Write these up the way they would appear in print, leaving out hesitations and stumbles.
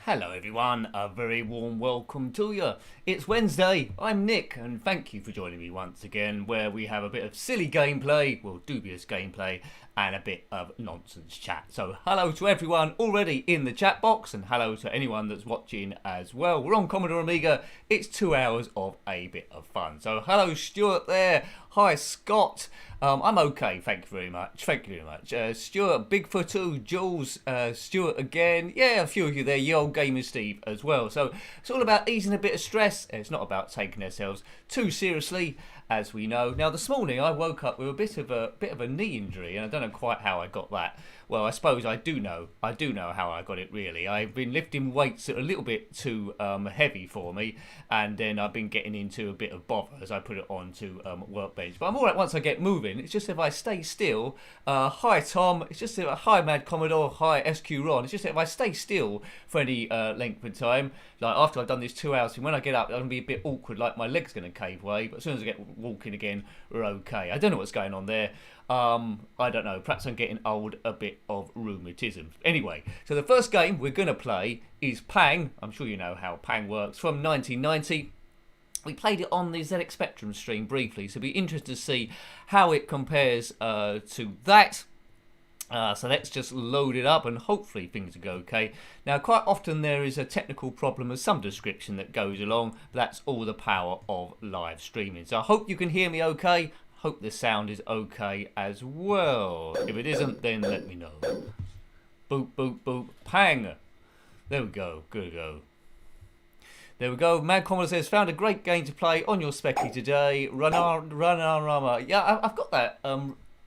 Hello everyone, a very warm welcome to you. It's Wednesday, I'm Nick, and thank you for joining me once again, where we have a bit of silly gameplay, well, dubious gameplay, and a bit of nonsense chat. So hello to everyone already in the chat box, and hello to anyone that's watching as well. We're on Commodore Amiga, it's 2 hours of a bit of fun. So hello Stuart there, hi Scott. I'm okay, thank you very much. Stuart, Bigfoot, Jules, Stuart again. Yeah, a few of you there, Ye Old Gamer Steve as well. So it's all about easing a bit of stress. It's not about taking ourselves too seriously, as we know. Now this morning I woke up with a bit of a knee injury, and I don't know quite how I got that. Well, I suppose I do know how I got it really. I've been lifting weights that are a little bit too heavy for me, and then I've been getting into a bit of bother as I put it onto workbench. But I'm alright once I get moving. It's just if I stay still. Hi Tom, it's just hi Mad Commodore, hi SQ Ron. It's just if I stay still for any length of time, like after I've done this 2 hours, and when I get up, I'm gonna be a bit awkward, like my leg's gonna cave away. But as soon as I get walking again, we're okay. I don't know what's going on there. I don't know, perhaps I'm getting old, a bit of rheumatism. Anyway, so the first game we're going to play is Pang. I'm sure you know how Pang works, from 1990. We played it on the ZX Spectrum stream briefly, so it'll be interesting to see how it compares to that. So let's just load it up and hopefully things will go okay. Now quite often there is a technical problem of some description that goes along, but that's all the power of live streaming. So I hope you can hear me okay. Hope the sound is okay as well. If it isn't, then let me know. Boop, boop, boop. Pang. There we go. Good go. There we go. Mad Commodore says, found a great game to play on your Specky today. Rama. Yeah, I've got that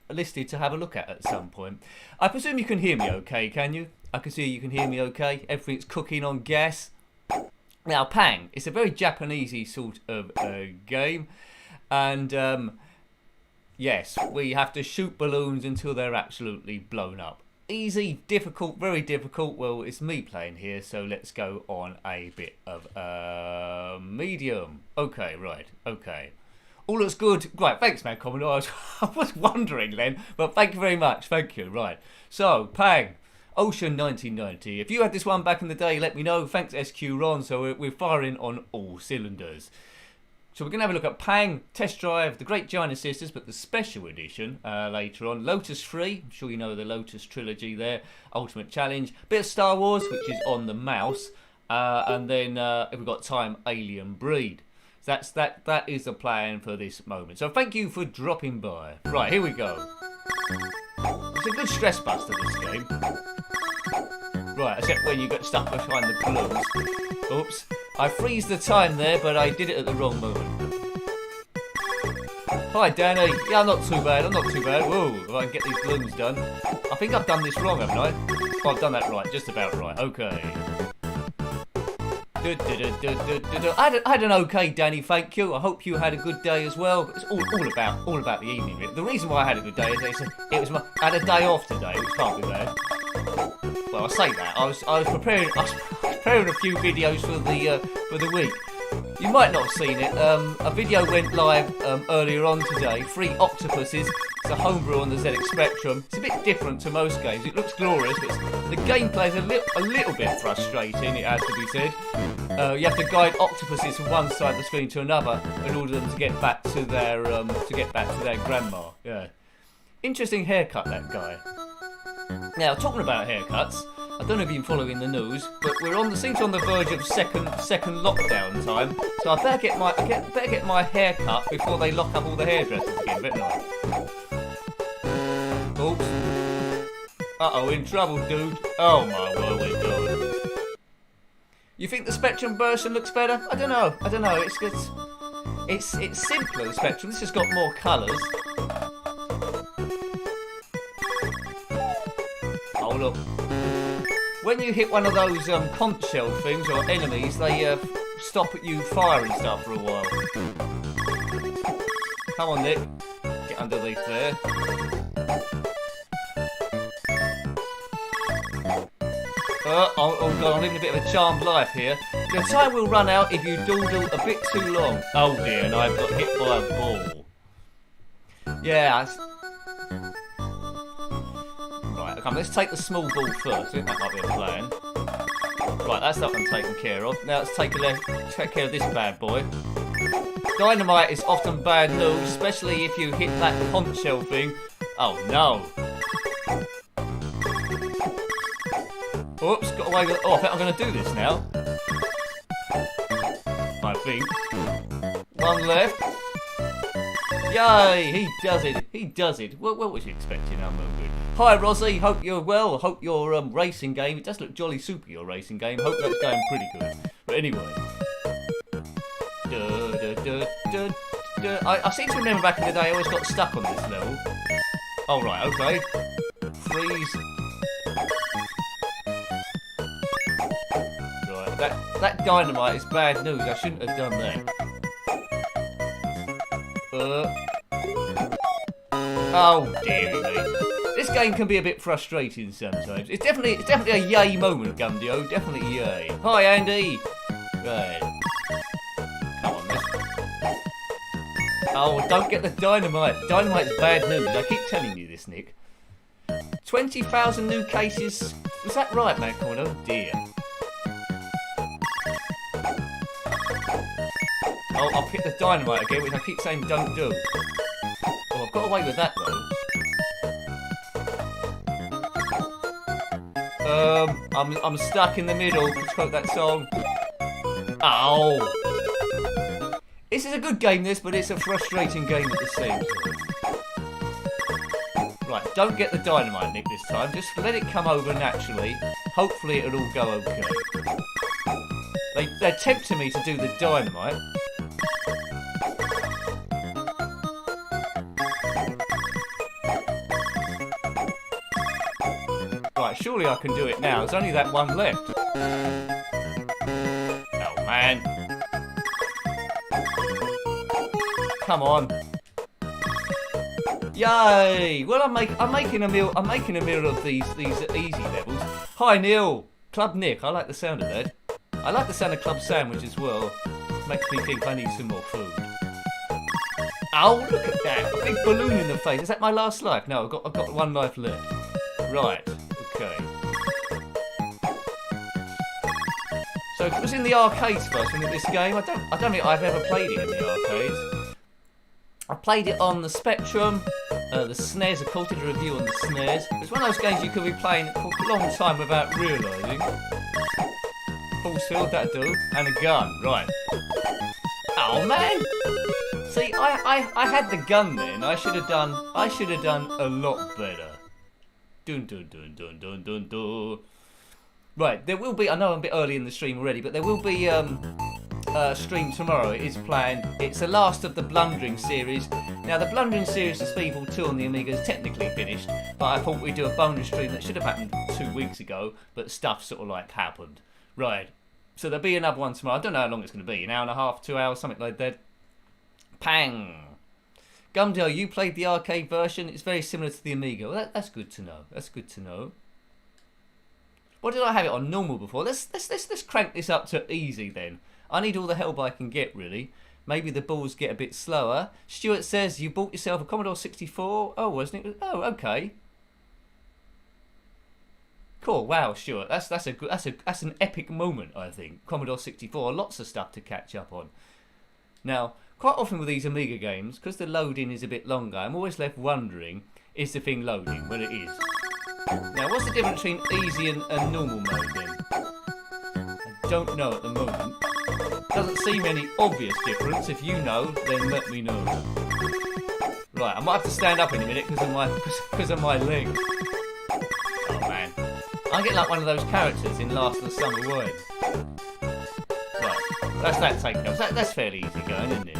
listed to have a look at some point. I presume you can hear me okay, can you? I can see you can hear me okay. Everything's cooking on gas. Now, Pang. It's a very Japanesey sort of game. And yes, we have to shoot balloons until they're absolutely blown up. Easy, difficult, very difficult. Well, it's me playing here, so let's go on a bit of medium. Okay, right, okay. All looks good. Right, thanks, man, Commodore. I was wondering then, but thank you very much. Thank you. Right, so, Pang, Ocean 1990. If you had this one back in the day, let me know. Thanks, SQ Ron. So we're firing on all cylinders. So we're going to have a look at Pang, Test Drive, the Great Giana Sisters, but the special edition later on. Lotus 3, I'm sure you know the Lotus trilogy there. Ultimate Challenge. Bit of Star Wars, which is on the mouse. And then, if we've got time, Alien Breed. So that is the plan for this moment. So thank you for dropping by. Right, here we go. It's a good stress buster, this game. Right, except when you get stuck behind the balloons. Oops. I freeze the time there, but I did it at the wrong moment. Hi, Danny. Yeah, I'm not too bad. Whoa, if I can get these balloons done. I think I've done this wrong, haven't I? Oh, I've done that right. Just about right. Okay. I had an okay, Danny, thank you. I hope you had a good day as well. It's all about the evening. The reason why I had a good day is I had a day off today, which can't be bad. Well, I say that. I was preparing a few videos for the week. You might not have seen it. A video went live earlier on today. 3 Octopuses. It's a homebrew on the ZX Spectrum. It's a bit different to most games. It looks glorious, but the gameplay is a little bit frustrating. It has to be said. You have to guide octopuses from one side of the screen to another in order for them to get back to their grandma. Yeah. Interesting haircut, that guy. Now, talking about haircuts, I don't know if you've been following the news, but seems on the verge of second lockdown time. So I better get my hair cut before they lock up all the hairdressers again, better not. Oops. Uh-oh, in trouble, dude. Oh my word, we're going. You think the Spectrum version looks better? I don't know. It's simpler, the Spectrum. This has got more colours. Oh look. When you hit one of those conch shell things or enemies, they stop at you firing stuff for a while. Come on, Nick. Get underneath there. Oh god, I'm living a bit of a charmed life here. The time will run out if you dawdle a bit too long. Oh dear, and I've got hit by a ball. Yeah. Right, okay, let's take the small ball first. I think that might be a plan. Right, that's that one taken care of. Now let's take care of this bad boy. Dynamite is often bad news, especially if you hit that conch shell thing. Oh no. Oops, got away with it. Oh, I think I'm going to do this now. I think. One left. Yay, he does it. He does it. What was you expecting? I'm good. Hi, Rosie. Hope you're well. Hope your racing game, it does look jolly super, your racing game. Hope that's going pretty good. But anyway. I seem to remember back in the day I always got stuck on this level. Oh, right, okay. Freeze. Right, that dynamite is bad news. I shouldn't have done that. Oh, dear me. This game can be a bit frustrating sometimes. It's definitely a yay moment, Gumdio. Definitely yay. Hi, Andy. Right. Come on, Oh, don't get the dynamite. Dynamite's bad news. I keep telling you this, Nick. 20,000 new cases. Was that right, man? Oh dear. Oh, I've hit the dynamite again, which I keep saying don't do. Oh, I've got away with that though. I'm stuck in the middle. To quote that song. Ow. This is a good game, this, but it's a frustrating game at the same time. Right, don't get the dynamite, Nick, this time. Just let it come over naturally. Hopefully it'll all go okay. They're tempting me to do the dynamite. Right, surely I can do it now. There's only that one left. Oh, man. Come on. Yay! Well, I'm making a meal of these easy levels. Hi, Neil. Club Nick. I like the sound of that. I like the sound of Club Sandwich as well. Makes me think I need some more food. Ow! Look at that. A big balloon in the face. Is that my last life? No, I've got one life left. Right. Okay. So it was in the arcades first, wasn't it, this game? I don't think I've ever played it in the arcades. I played it on the Spectrum, the SNES. I called it a review on the SNES. It's one of those games you could be playing for a long time without realising. Full field, that'll do. And a gun, right. Oh man! See, I had the gun then. I should have done a lot better. Dun dun dun dun dun dun dun. Right, there will be, I know I'm a bit early in the stream already, but there will be stream tomorrow. It is planned. It's the last of the Blundering series. Now, the Blundering series of Speedball 2 on the Amiga is technically finished, but I thought we'd do a bonus stream that should have happened 2 weeks ago, but stuff sort of like happened. Right, so there'll be another one tomorrow. I don't know how long it's going to be, an hour and a half, 2 hours, something like that. Pang! Gumdale, you played the arcade version. It's very similar to the Amiga. Well, that's good to know. That's good to know. What did I have it on normal before? Let's crank this up to easy then. I need all the help I can get, really. Maybe the balls get a bit slower. Stuart says you bought yourself a Commodore 64. Oh, wasn't it? Oh, okay. Cool. Wow, Stuart. That's an epic moment, I think. Commodore 64. Lots of stuff to catch up on. Now, quite often with these Amiga games, because the loading is a bit longer, I'm always left wondering, is the thing loading? Well, it is. Now, what's the difference between easy and normal mode then? I don't know at the moment. Doesn't seem any obvious difference. If you know, then let me know. Right, I might have to stand up in a minute because of my leg. Oh man, I get like one of those characters in Last of the Summer Wine. Right, that's that taken off. That's fairly easy going, isn't it?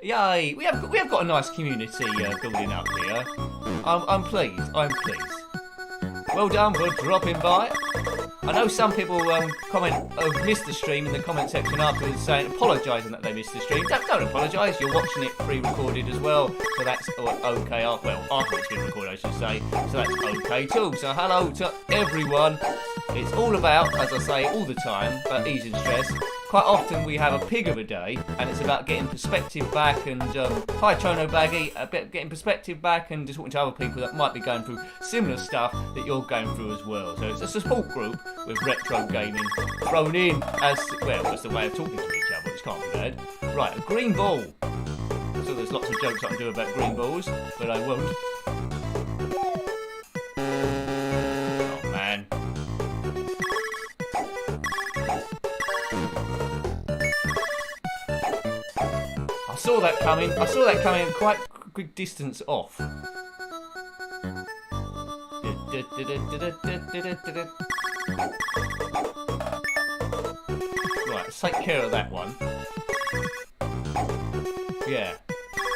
Yay! We have got a nice community building up here. I'm pleased. I'm pleased. Well done for dropping by. I know some people missed the stream in the comment section afterwards, saying apologising that they missed the stream. Don't apologise. You're watching it pre-recorded as well, so that's okay. Well, after it's been recorded, I should say. So that's okay too. So hello to everyone. It's all about, as I say all the time, about easing stress. quite often we have a pig of a day, and it's about getting perspective back and, hi Chono Baggy, getting perspective back and just talking to other people that might be going through similar stuff that you're going through as well. So it's a support group with retro gaming thrown in as, well, it's the way of talking to each other, which can't be bad. Right, a green ball. So there's lots of jokes I can do about green balls, but I won't. Oh man. I saw that coming quite a good distance off. Right, let's take care of that one. Yeah.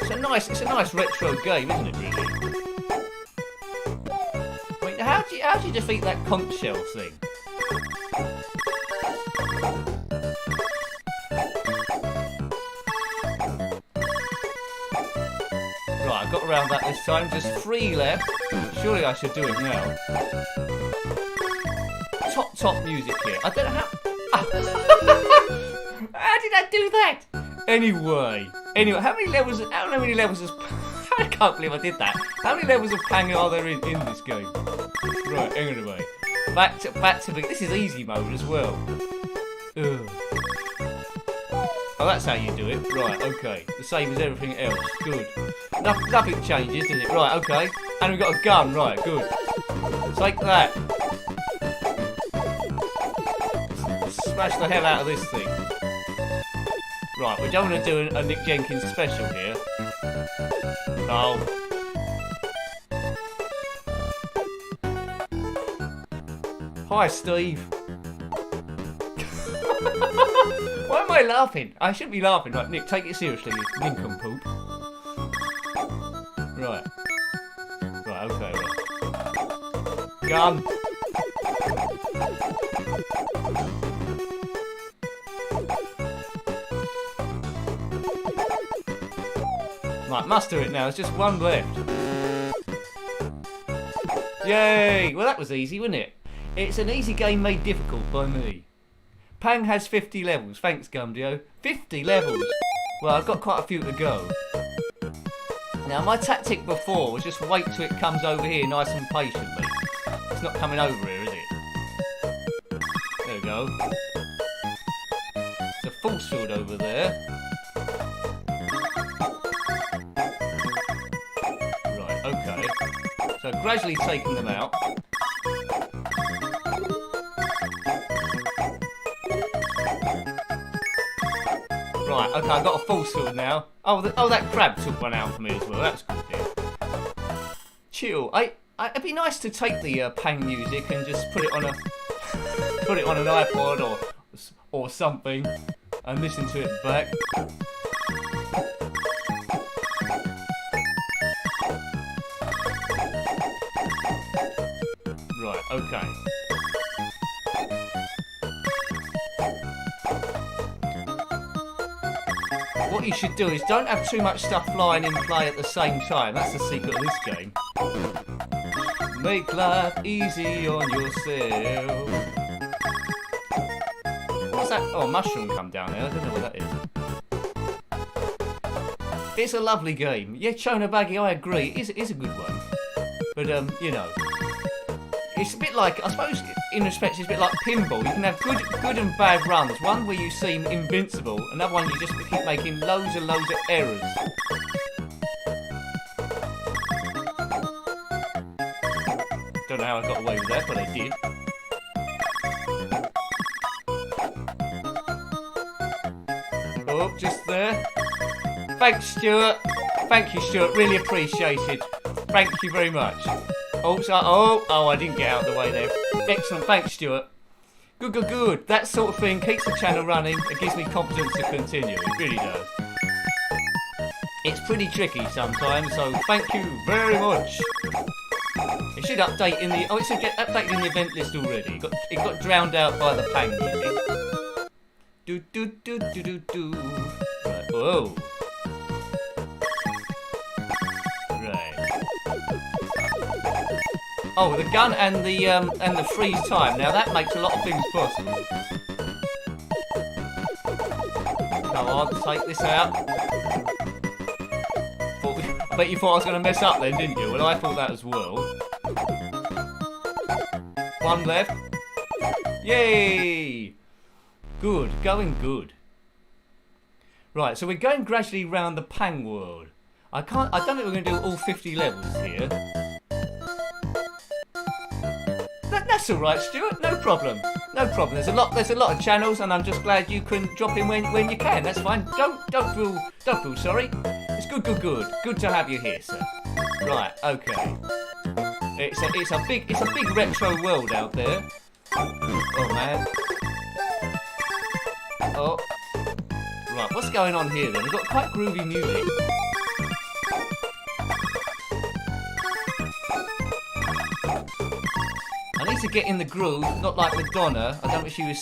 It's a nice retro game, isn't it, really? I mean, how do you defeat that conch shell thing? Right, I got around that this time. Just 3 left. Surely I should do it now. Top music here. I don't know how... How did I do that? Anyway, how many levels is... I can't believe I did that. How many levels of Pang are there in this game? Right, anyway. Back to this is easy mode as well. Ugh. Oh, that's how you do it. Right, okay. The same as everything else. Good. Nothing changes, does it? Right, okay. And we've got a gun. Right, good. Take that. Smash the hell out of this thing. Right, we don't want to do a Nick Jenkins special here. Oh. Hi, Steve. Why am I laughing? I shouldn't be laughing. Right, Nick, take it seriously, you nincompoop. Right. Right, okay, right. Gun. Right, must do it now. There's just 1 left. Yay! Well, that was easy, wasn't it? It's an easy game made difficult by me. Pang has 50 levels. Thanks, Gumdio. 50 levels! Well, I've got quite a few to go. Now, my tactic before was just wait till it comes over here nice and patiently. It's not coming over here, is it? There we go. It's a full sword over there. Right, okay. So, gradually taking them out. Right, okay, I've got a full sword now. Oh, that crab took one out for me as well. That's good. Yeah. Chill. It'd be nice to take the Pang music and just put it on an iPod or something and listen to it back. Right, okay. What you should do is don't have too much stuff flying in play at the same time. That's the secret of this game. Make life easy on yourself. What's that? Oh, a mushroom come down there. I don't know what that is. It's a lovely game. Yeah, Chono Baggy, I agree. It is a good one. But, you know, it's a bit like, I suppose, in respect, it's a bit like pinball. You can have good and bad runs. One where you seem invincible, another one you just keep making loads and loads of errors. Don't know how I got away with that, but I did. Oh, just there. Thanks, Stuart. Thank you, Stuart. Really appreciated. Thank you very much. Oh, I didn't get out of the way there. Excellent, thanks, Stuart. Good. That sort of thing keeps the channel running. It gives me confidence to continue. It really does. It's pretty tricky sometimes, so thank you very much. It should update in the... Oh, it should get updated in the event list already. It got drowned out by the Pang music. Do. Right, whoa. Oh, the gun and the freeze time. Now that makes a lot of things possible. Come on, take this out. I bet you thought I was going to mess up then, didn't you? Well, I thought that as well. One left. Yay! Good, going good. Right, so we're going gradually round the Pang world. I don't think we're going to do all 50 levels here. That's all right, Stuart. No problem. No problem. There's a lot of channels, and I'm just glad you can drop in when you can. That's fine. Don't feel sorry. It's good. Good to have you here, sir. Right. Okay. It's a big retro world out there. Oh man. Oh. Right. What's going on here then? We've got quite groovy music. I need to get in the groove, not like Madonna. I don't know if she was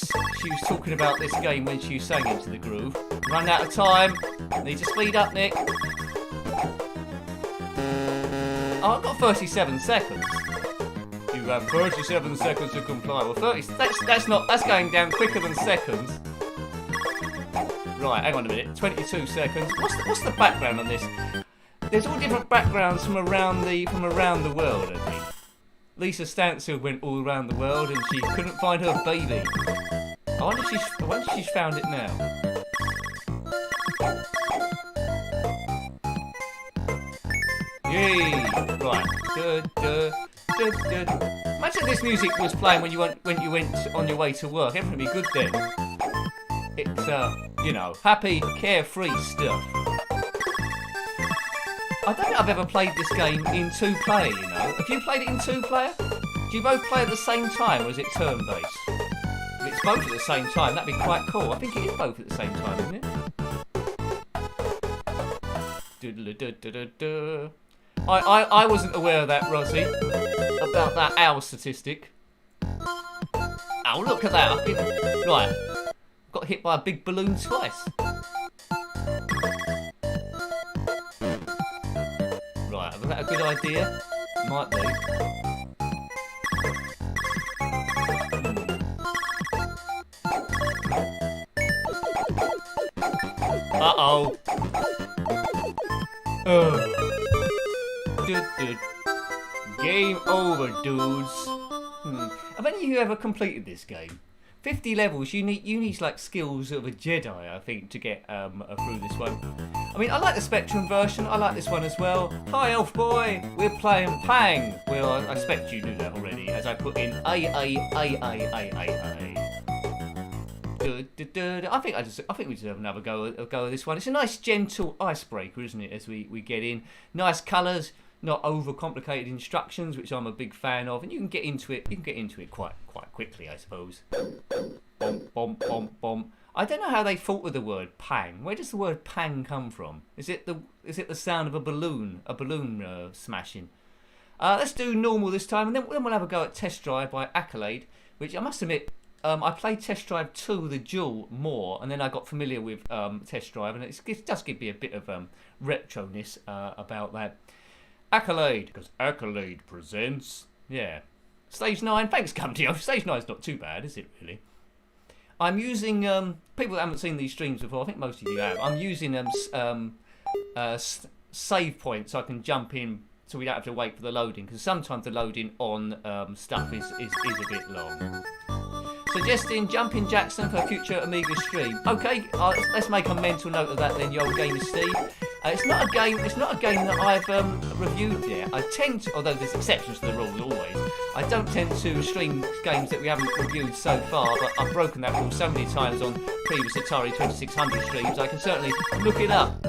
talking about this game when she sang into the groove. Run out of time. Need to speed up, Nick. Oh, I've got 37 seconds. You have 37 seconds to comply. Well, 30. That's going down quicker than seconds. Right, hang on a minute. 22 seconds. What's the background on this? There's all different backgrounds from around the world, I think. Lisa Stansfield went all around the world and she couldn't find her baby. I wonder if she's found it now. Yay! Right. Imagine this music was playing when you went on your way to work. Everything would be good then. It's happy, carefree stuff. I don't think I've ever played this game in 2-player, you know. Have you played it in 2-player? Do you both play at the same time, or is it turn-based? If it's both at the same time, that'd be quite cool. I think it is both at the same time, isn't it? I wasn't aware of that, Rosie, about that owl statistic. Oh, look at that. Right. Got hit by a big balloon twice. Right, was that a good idea? Might be. Uh-oh. Game over, dudes. Have any of you ever completed this game? 50 levels, you need like skills of a Jedi, I think, to get through this one. I mean, I like the Spectrum version, I like this one as well. Hi, Elf Boy, we're playing Pang. Well, I expect you knew that already, as I put in A. I think we deserve another go at this one. It's a nice, gentle icebreaker, isn't it, as we get in. Nice colours, not overcomplicated instructions, which I'm a big fan of, and you can get into it. You can get into it quite quickly, I suppose. Bom. I don't know how they thought of the word pang. Where does the word pang come from? Is it the sound of a balloon smashing? Let's do normal this time, and then we'll have a go at Test Drive by Accolade, which I must admit, I played Test Drive 2, the Duel, more, and then I got familiar with Test Drive, and it does give me a bit of retroness about that. Accolade, because Accolade presents, yeah. Stage 9, thanks, Cumdio. Stage 9's not too bad, is it, really? I'm using, people that haven't seen these streams before, I think most of you have, I'm using save points so I can jump in so we don't have to wait for the loading, because sometimes the loading on stuff is a bit long. Suggesting Jumping Jackson for a future Amiga stream. Okay, let's make a mental note of that then, you old gamer Steve. It's not a game that I've reviewed yet. I tend to, although there's exceptions to the rules always, I don't tend to stream games that we haven't reviewed so far, but I've broken that rule so many times on previous Atari 2600 streams, I can certainly look it up.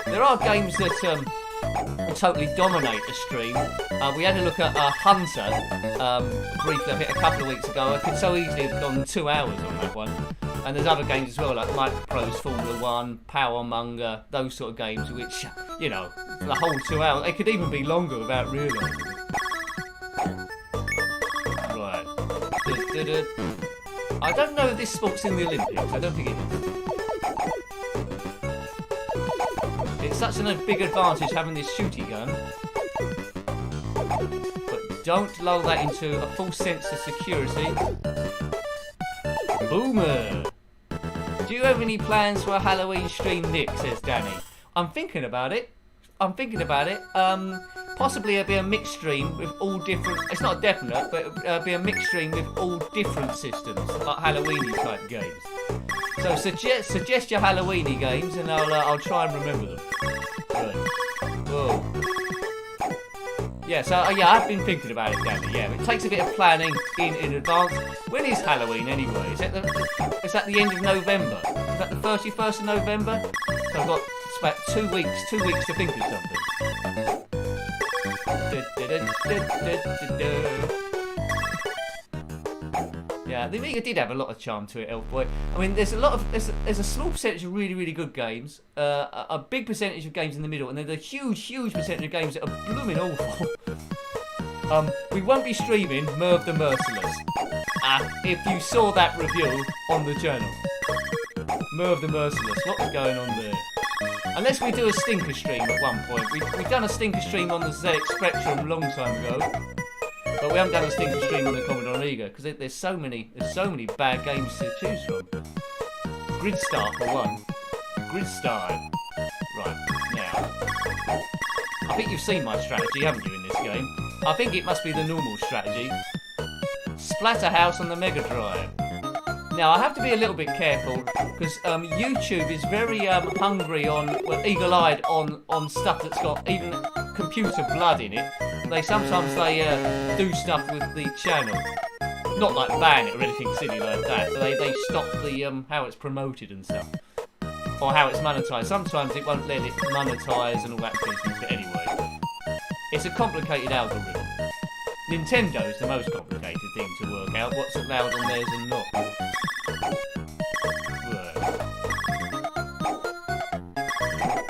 There are games that totally dominate the stream. We had a look at Hunter briefly a couple of weeks ago. I could so easily have gone 2 hours on that one. And there's other games as well, like Microprose Formula 1, Power Monger, those sort of games, which, you know, the whole 2 hours, they could even be longer without realising. Right. I don't know if this sport's in the Olympics. I don't think it is. It's such a big advantage having this shooty gun. But don't lull that into a false sense of security. Boomer! Do you have any plans for a Halloween stream, Nick? Says Danny. I'm thinking about it. Possibly it'll be a mixed stream with all different. It's not definite, but it'll be a mixed stream with all different systems, like Halloweeny type games. So suggest your Halloweeny games, and I'll try and remember them. Right. Whoa. Yeah, so I've been thinking about it, Danny. Yeah, it takes a bit of planning in advance. When is Halloween anyway? Is that the end of November? Is that the 31st of November? So I've got about 2 weeks to think of something. Yeah, the Amiga did have a lot of charm to it, Elfboy. I mean, there's a small percentage of really good games, a big percentage of games in the middle, and there's a huge percentage of games that are blooming awful. We won't be streaming Merv the Merciless. If you saw that review on the channel, Merv the Merciless, what's going on there? Unless we do a stinker stream at one point. We've done a stinker stream on the ZX Spectrum a long time ago. But we haven't done a stinker stream on the Commodore Amiga because there's so many bad games to choose from. Gridstar for one. Gridstar. Right, now. I think you've seen my strategy, haven't you, in this game? I think it must be the normal strategy. Splatterhouse on the Mega Drive. Now, I have to be a little bit careful because YouTube is very hungry eagle-eyed on stuff that's got even computer blood in it. Sometimes they do stuff with the channel, not like ban it or anything silly like that. But they stop the how it's promoted and stuff, or how it's monetized. Sometimes it won't let it monetize and all that business. But anyway, it's a complicated algorithm. Nintendo's the most complicated thing to work out. What's allowed on theirs and not.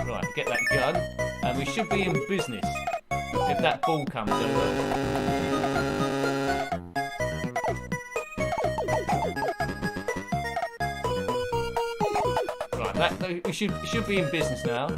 Right, get that gun, and we should be in business if that ball comes over. Right, we should be in business now.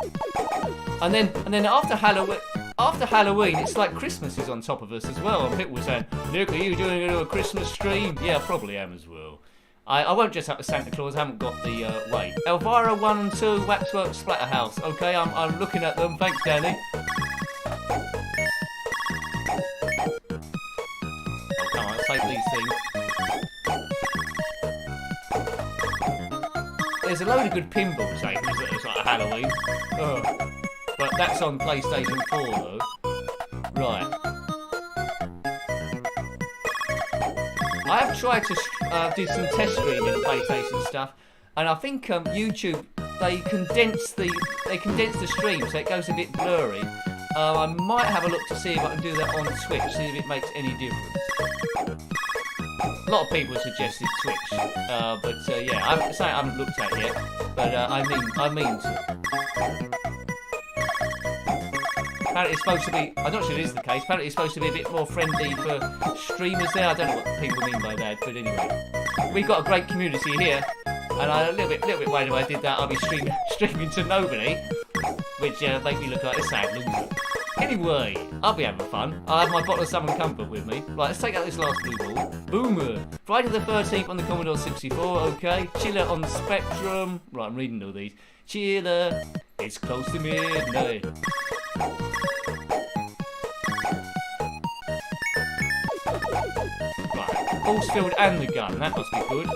And then after Halloween, it's like Christmas is on top of us as well. And people were saying, "Nick, are you doing a Christmas stream?" Yeah, I probably am as well. I won't dress up as Santa Claus. I haven't got the weight. Elvira 1 and 2, Waxwork Splatterhouse. Okay, I'm looking at them. Thanks, Danny. Oh, come on, let's take these things. There's a load of good pinball tables that it's like Halloween. But that's on PlayStation 4 though. Right. I have tried to do some test streaming of PlayStation stuff, and I think YouTube they condense the stream so it goes a bit blurry. I might have a look to see if I can do that on Twitch, see if it makes any difference. A lot of people have suggested Twitch, but yeah, I haven't looked at it yet, but I mean to. Apparently it's supposed to be, I'm not sure it is the case, apparently it's supposed to be a bit more friendly for streamers there. I don't know what people mean by that, but anyway. We've got a great community here, and I'm a little bit worried if I did that, I'll be streaming to nobody, which make me look like a sad loser. Anyway, I'll be having fun. I'll have my bottle of Southern Comfort with me. Right, let's take out this last blue ball. Boomer. Friday the 13th on the Commodore 64, okay. Chiller on the Spectrum. Right, I'm reading all these. Chiller, it's close to midnight. Right, force field and the gun, that must be good.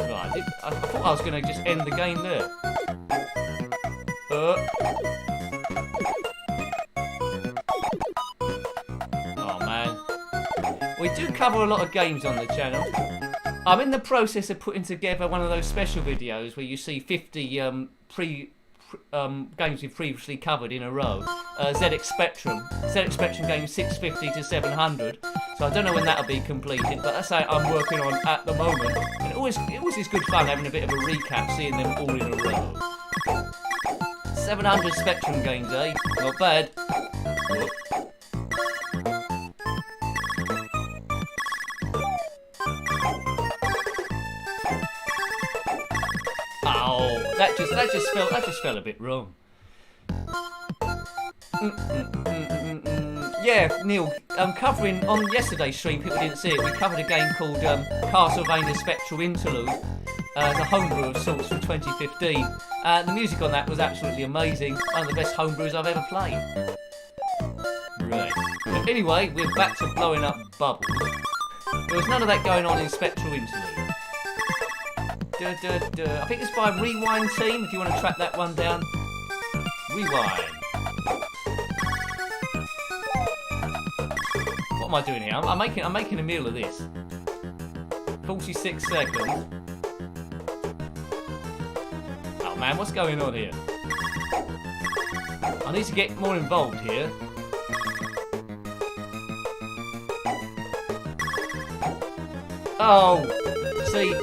Right, I thought I was going to just end the game there. Oh man. We do cover a lot of games on the channel. I'm in the process of putting together one of those special videos where you see 50 games we've previously covered in a row. ZX Spectrum games 650 to 700. So I don't know when that'll be completed, but that's how I'm working on at the moment. And it always is good fun having a bit of a recap, seeing them all in a row. 700 Spectrum games, eh? Not bad. Whoop. Oh, that just felt a bit wrong. Yeah, Neil, covering on yesterday's stream, people didn't see it, we covered a game called Castlevania Spectral Interlude, the homebrew of sorts from 2015. The music on that was absolutely amazing, one of the best homebrews I've ever played. Right. But anyway, we're back to blowing up bubbles. There was none of that going on in Spectral Interlude. I think it's by Rewind Team, if you want to track that one down. Rewind. What am I doing here? I'm making a meal of this. 46 seconds. Oh man, what's going on here? I need to get more involved here. Oh, see,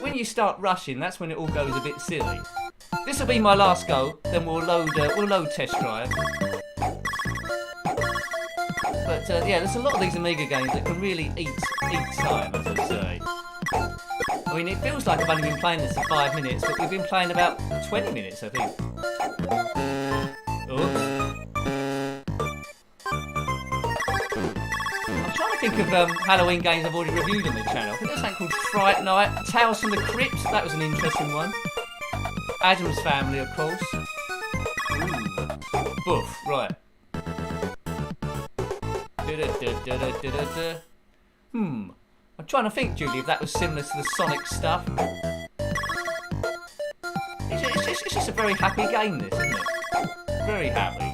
when you start rushing, that's when it all goes a bit silly. This will be my last go. Then we'll load test drive. But yeah, there's a lot of these Amiga games that can really eat time, as I say. I mean, it feels like I've only been playing this for 5 minutes, but we've been playing about 20 minutes, I think. Oops. I'm trying to think of Halloween games I've already reviewed on the channel. I think there's something called Fright Night, Tales from the Crypt. That was an interesting one. Adam's Family, of course. Ooh. Boof, right. I'm trying to think, Julie, if that was similar to the Sonic stuff. It's just a very happy game, this, isn't it? Very happy.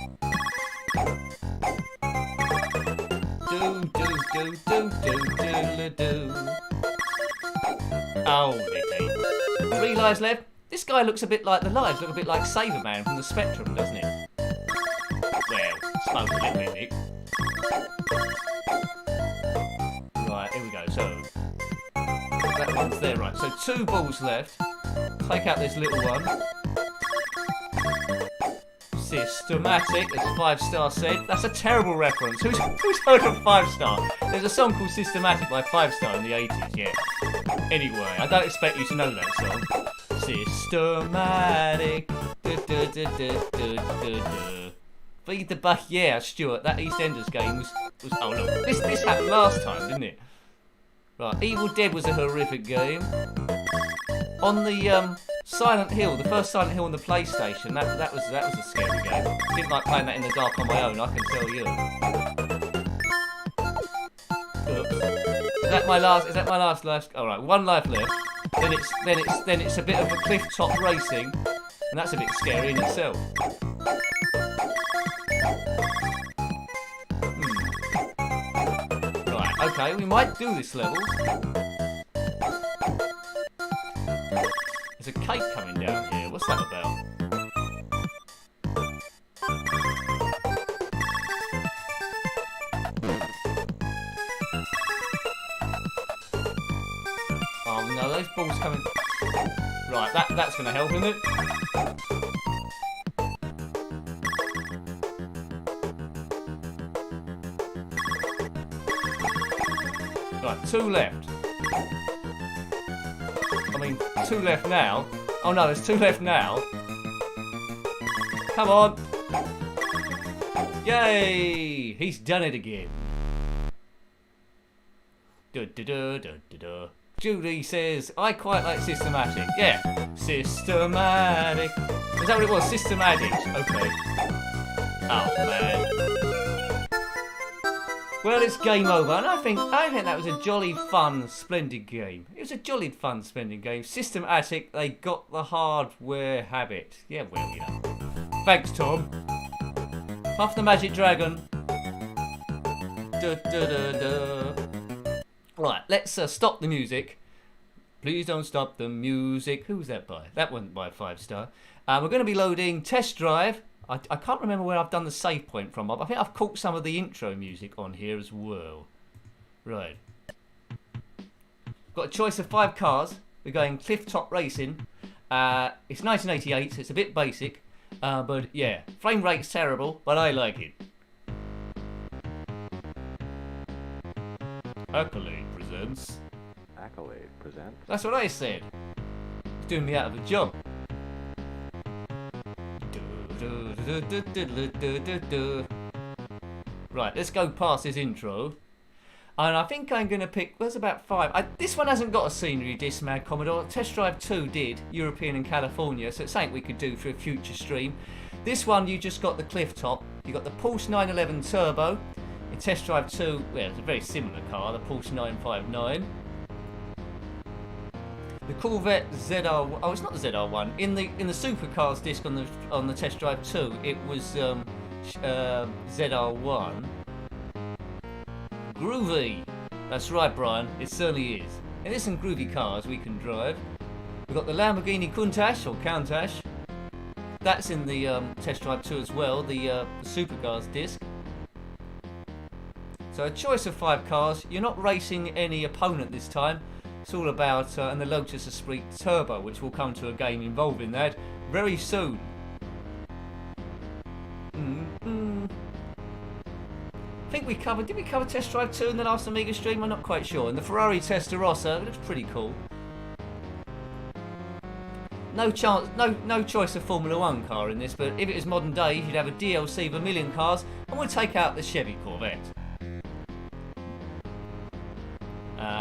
Oh, Nicky. 3 lives left. This guy looks a bit like the lives, look a bit like Saberman from the Spectrum, doesn't it? Well, smoke a little bit, Nick. Right, here we go. So that one's there, right? So 2 balls left. Take out this little one. Systematic, as 5-Star said. That's a terrible reference. Who's heard of 5-Star? There's a song called Systematic by 5-Star in the 80s, yeah. Anyway, I don't expect you to know that song. Systematic. Feed the buck, yeah, Stuart. That EastEnders game was. Oh look, this happened last time, didn't it? Right, Evil Dead was a horrific game. On the Silent Hill, the first Silent Hill on the PlayStation, that was a scary game. Didn't like playing that in the dark on my own, I can tell you. Oops. Is that my last life? All right, 1 life left. Then it's a bit of a cliff top racing, and that's a bit scary in itself. Right, okay, we might do this level. There's a cake coming down here. What's that about? Oh no, those balls coming. Right, that's going to help, isn't it? Right, 2 left. I mean, 2 left now. Oh no, there's 2 left now. Come on. Yay! He's done it again. Julie says, I quite like Systematic. Yeah, Systematic. Is that what it was? Systematic. Okay. Oh man. Well, it's game over, and I think that was a jolly fun, splendid game. It was a jolly fun, splendid game. Systematic, they got the hardware habit. Yeah, well, you know. Thanks, Tom. Puff the Magic Dragon. Right, let's stop the music. Please don't stop the music. Who was that by? That one by 5-Star. We're going to be loading Test Drive. I can't remember where I've done the save point from. I think I've caught some of the intro music on here as well. Right. Got a choice of 5 cars. We're going Cliff Top Racing. It's 1988, so it's a bit basic. But yeah, frame rate's terrible, but I like it. Accolade presents. Accolade presents. That's what I said. It's doing me out of a job. Right, let's go past this intro. And I think I'm going to pick, there's about 5. This one hasn't got a scenery disc, Mad Commodore. Test Drive 2 did, European and California, so it's something we could do for a future stream. This one, you just got the cliff top. You got the Pulse 911 Turbo. In Test Drive 2, well, it's a very similar car, the Pulse 959. The Corvette ZR, oh, it's not the ZR1. In the Supercars disc on the Test Drive 2, it was ZR1. Groovy. That's right, Brian. It certainly is. And there's some groovy cars we can drive. We've got the Lamborghini Countach. That's in the Test Drive 2 as well, the Supercars disc. So a choice of 5 cars. You're not racing any opponent this time. It's all about and the Lotus III Turbo, which will come to a game involving that very soon. I think we covered. Did we cover Test Drive 2 in the last Amiga stream? I'm not quite sure. And the Ferrari Testarossa, it looks pretty cool. No chance, no choice of Formula 1 car in this, but if it was modern day, you'd have a DLC of a million cars, and we'll take out the Chevy Corvette.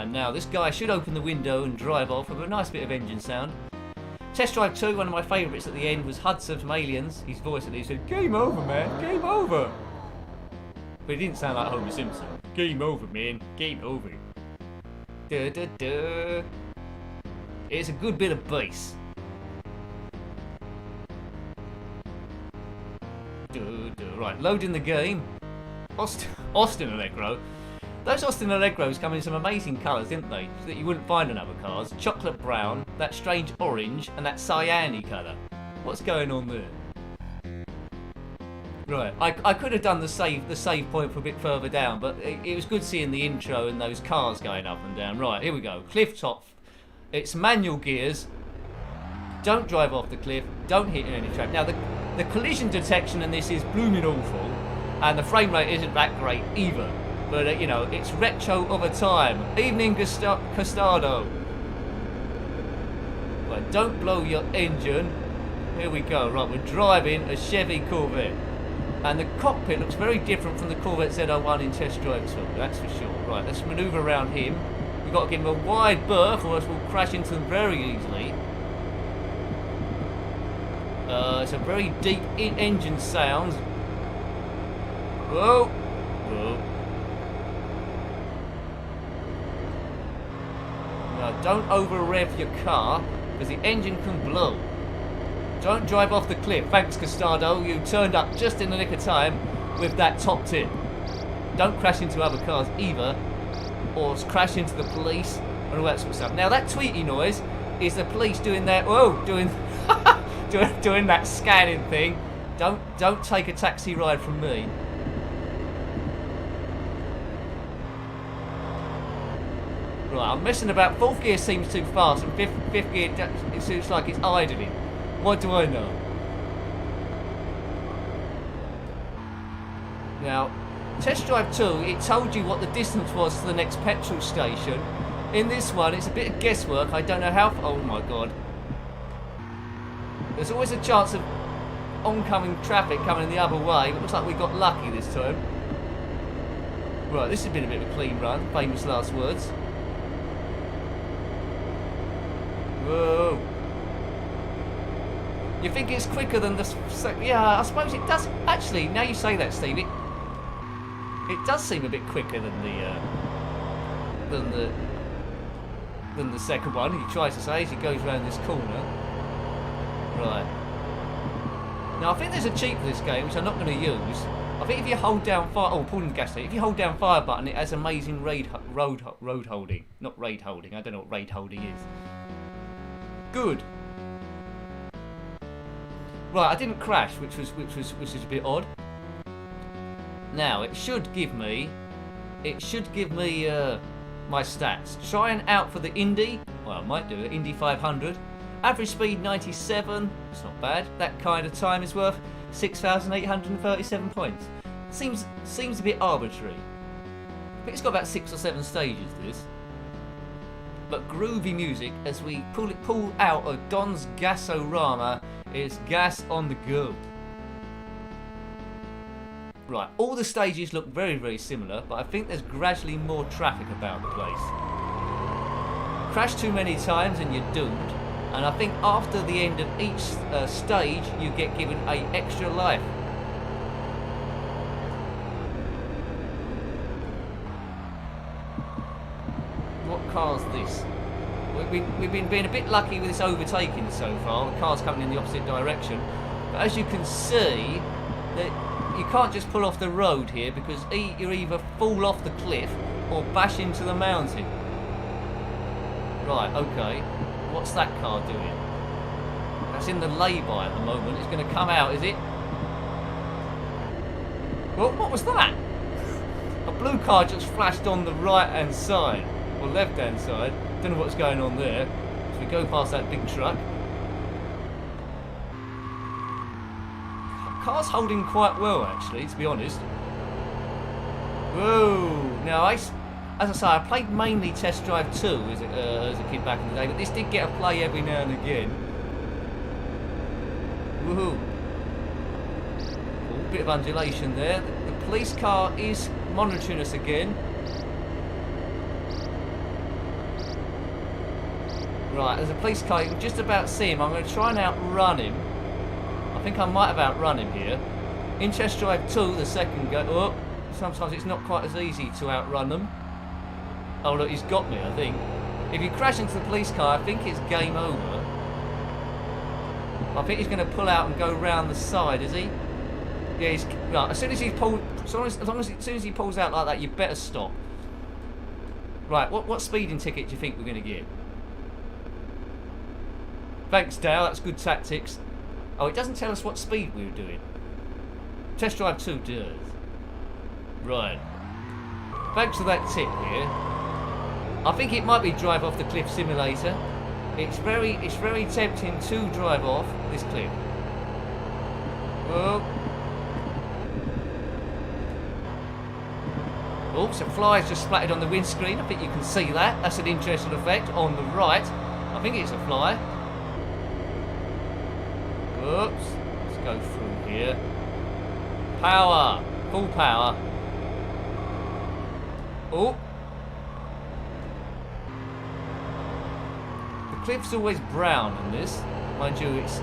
Now this guy should open the window and drive off with a nice bit of engine sound. Test Drive 2, one of my favourites at the end was Hudson from Aliens. His voice at least said, "Game over, man, game over." But he didn't sound like Homer Simpson. Game over, man, game over. Duh, duh, duh. It's a good bit of bass. Right, loading the game. Austin Allegro. Those Austin Allegros come in some amazing colours, didn't they? That you wouldn't find in other cars. Chocolate brown, that strange orange, and that cyan-y colour. What's going on there? Right, I could have done the save point for a bit further down, but it was good seeing the intro and those cars going up and down. Right, here we go. Cliff top. It's manual gears. Don't drive off the cliff. Don't hit any trap. Now, the collision detection in this is blooming awful, and the frame rate isn't that great either. But, you know, it's retro of a time. Evening Costado. But don't blow your engine. Here we go. Right, we're driving a Chevy Corvette. And the cockpit looks very different from the Corvette ZR1 in Test Drive 2, that's for sure. Right, let's manoeuvre around him. We've got to give him a wide berth or else we'll crash into them very easily. It's a very deep engine sound. Whoa! Whoa. Now, don't over-rev your car, because the engine can blow. Don't drive off the cliff. Thanks, Costado. You turned up just in the nick of time with that top tip. Don't crash into other cars either, or crash into the police and all that sort of stuff. Now, that tweety noise is the police doing their doing that scanning thing. Don't take a taxi ride from me. Right, I'm messing about. Fourth gear seems too fast, and fifth gear it seems like it's idling. What do I know? Now, Test Drive 2, it told you what the distance was to the next petrol station. In this one, it's a bit of guesswork. I don't know how. Oh my god. There's always a chance of oncoming traffic coming the other way, but it looks like we got lucky this time. Right, this has been a bit of a clean run. Famous last words. Whoa. You think it's quicker than the... Yeah, I suppose it does. Actually, now you say that, Steve, it does seem a bit quicker than the second one, he tries to say, as he goes around this corner. Right. Now, I think there's a cheat for this game, which I'm not going to use. I think if you hold down fire... Oh, pulling the gas station. If you hold down fire button, it has amazing road holding. Not raid holding. I don't know what raid holding is. Good. Right, I didn't crash, which was a bit odd. Now it should give me my stats. Trying out for the Indy. Well, I might do it. Indy 500. Average speed 97. It's not bad. That kind of time is worth 6,837 points. Seems a bit arbitrary. I think it's got about 6 or 7 stages. This. But groovy music as we pull out of Don's Gasorama. It's gas on the go. Right, all the stages look very, very similar, but I think there's gradually more traffic about the place. Crash too many times and you're doomed. And I think after the end of each stage, you get given an extra life. What car's this? We've been being a bit lucky with this overtaking so far. The car's coming in the opposite direction. But as you can see, that you can't just pull off the road here because you either fall off the cliff or bash into the mountain. Right, okay. What's that car doing? That's in the lay-by at the moment. It's going to come out, is it? Well, what was that? A blue car just flashed on the right-hand side, or left-hand side. Don't know what's going on there. So we go past that big truck. Car's holding quite well, actually, to be honest. Whoa! Now, as I say, I played mainly Test Drive 2 as a kid back in the day, but this did get a play every now and again. Woohoo! Oh, bit of undulation there. The police car is monitoring us again. Right, there's a police car. You can just about see him. I'm going to try and outrun him. I think I might have outrun him here. In Test Drive 2, the second go. Oh, sometimes it's not quite as easy to outrun them. Oh look, he's got me, I think. If you crash into the police car, I think it's game over. I think he's going to pull out and go round the side, is he? Yeah, he's right. As soon as he pulls out like that, you better stop. Right, what speeding ticket do you think we're going to get? Thanks, Dale. That's good tactics. Oh, it doesn't tell us what speed we were doing. Test Drive 2 does. Right. Thanks for that tip here. I think it might be Drive Off the Cliff Simulator. It's very tempting to drive off this cliff. Oh. Oh, some flies just splattered on the windscreen. I think you can see that. That's an interesting effect on the right. I think it's a fly. Whoops. Let's go through here. Power. Full power. Oh. The cliff's always brown in this. Mind you, it's